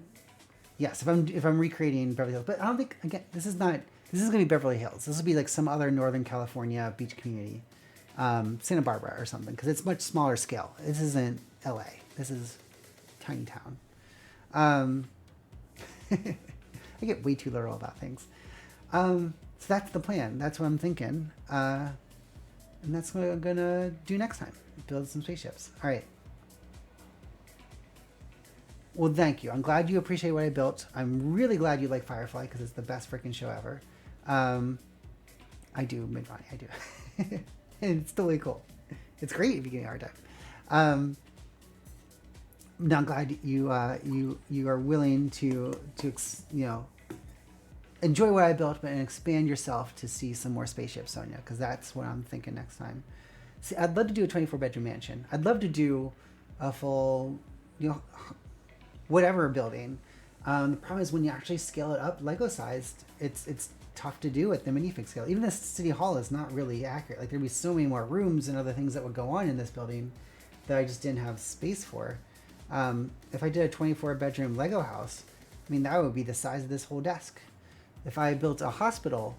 yes, if I'm recreating Beverly Hills, but I don't think, again, this is going to be Beverly Hills. This will be like some other Northern California beach community, Santa Barbara or something, because it's much smaller scale. This isn't LA. This is tiny town. I get way too literal about things. So that's the plan. That's what I'm thinking. And that's what I'm going to do next time. Build some spaceships. All right. Well, thank you. I'm glad you appreciate what I built. I'm really glad you like Firefly, because it's the best freaking show ever. I do, Mid-Ronnie, I do. And it's totally cool. It's great if you give me a hard time. Now I'm glad you are willing to enjoy what I built, but expand yourself to see some more spaceships, Sonia, because that's what I'm thinking next time. See, I'd love to do a 24-bedroom mansion. I'd love to do a full, whatever building. The problem is when you actually scale it up Lego sized, it's tough to do at the minifig scale. Even the city hall is not really accurate. Like, there'd be so many more rooms and other things that would go on in this building that I just didn't have space for. If I did a 24-bedroom Lego house, I mean, that would be the size of this whole desk. If I built a hospital,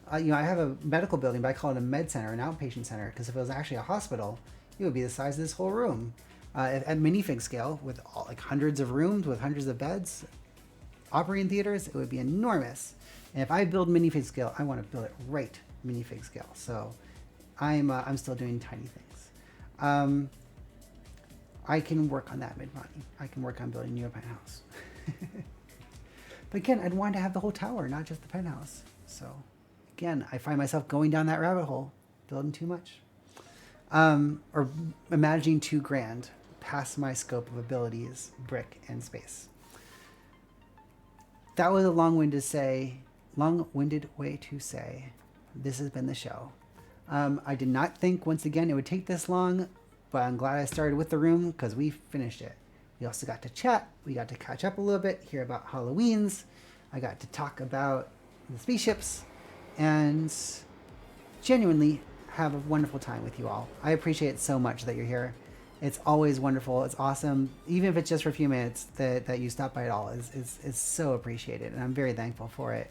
I have a medical building, but I call it a med center, an outpatient center, because if it was actually a hospital, it would be the size of this whole room. At minifig scale, with hundreds of rooms, with hundreds of beds, operating theaters, it would be enormous. And if I build minifig scale, I want to build it right minifig scale. So I'm still doing tiny things. I can work on that, Mid-Ronnie. I can work on building you a penthouse. But again, I'd want to have the whole tower, not just the penthouse. So again, I find myself going down that rabbit hole, building too much. Or imagining too grand, past my scope of abilities, brick and space. That was a long-winded way to say, this has been the show. I did not think, once again, it would take this long, but I'm glad I started with the room, because we finished it. We also got to chat. We got to catch up a little bit, hear about Halloweens. I got to talk about the spaceships, and genuinely have a wonderful time with you all. I appreciate it so much that you're here. It's always wonderful. It's awesome. Even if it's just for a few minutes that you stop by at all is so appreciated, and I'm very thankful for it.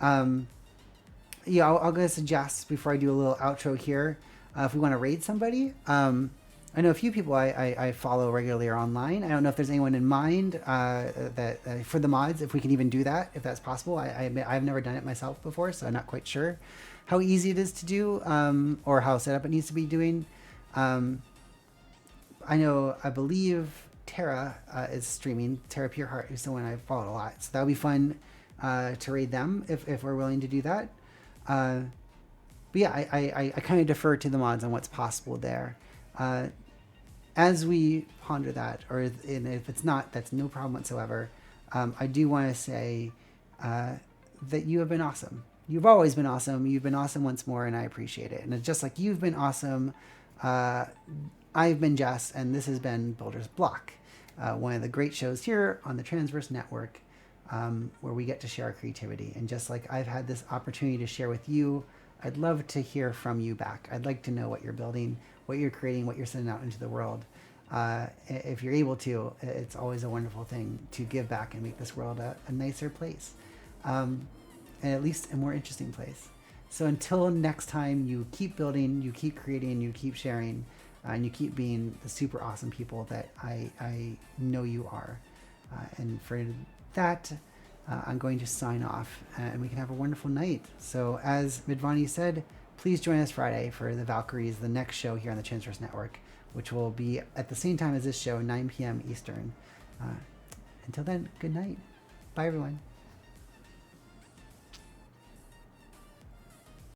I'll go to suggest, before I do a little outro here, if we want to raid somebody. I know a few people I follow regularly are online. I don't know if there's anyone in mind that for the mods, if we can even do that, if that's possible. I've never done it myself before, so I'm not quite sure how easy it is to do, or how set up it needs to be doing. I believe Tara is streaming, Tara Pureheart, who's someone I followed a lot. So that would be fun to raid them if we're willing to do that. But yeah, I kind of defer to the mods on what's possible there. As we ponder that, and if it's not, that's no problem whatsoever. I do want to say that you have been awesome. You've always been awesome. You've been awesome once more, and I appreciate it. And it's just like you've been awesome, I've been Jess, and this has been Builder's Block, one of the great shows here on the Transverse Network, where we get to share our creativity. And just like I've had this opportunity to share with you, I'd love to hear from you back. I'd like to know what you're building, what you're creating, what you're sending out into the world. If you're able to, it's always a wonderful thing to give back and make this world a nicer place, and at least a more interesting place. So until next time, you keep building, you keep creating, you keep sharing, and you keep being the super awesome people that I know you are. And for that, I'm going to sign off, and we can have a wonderful night. So as Midvani said, please join us Friday for the Valkyries, the next show here on the Transverse Network, which will be at the same time as this show, 9 p.m. Eastern. Until then, good night. Bye, everyone.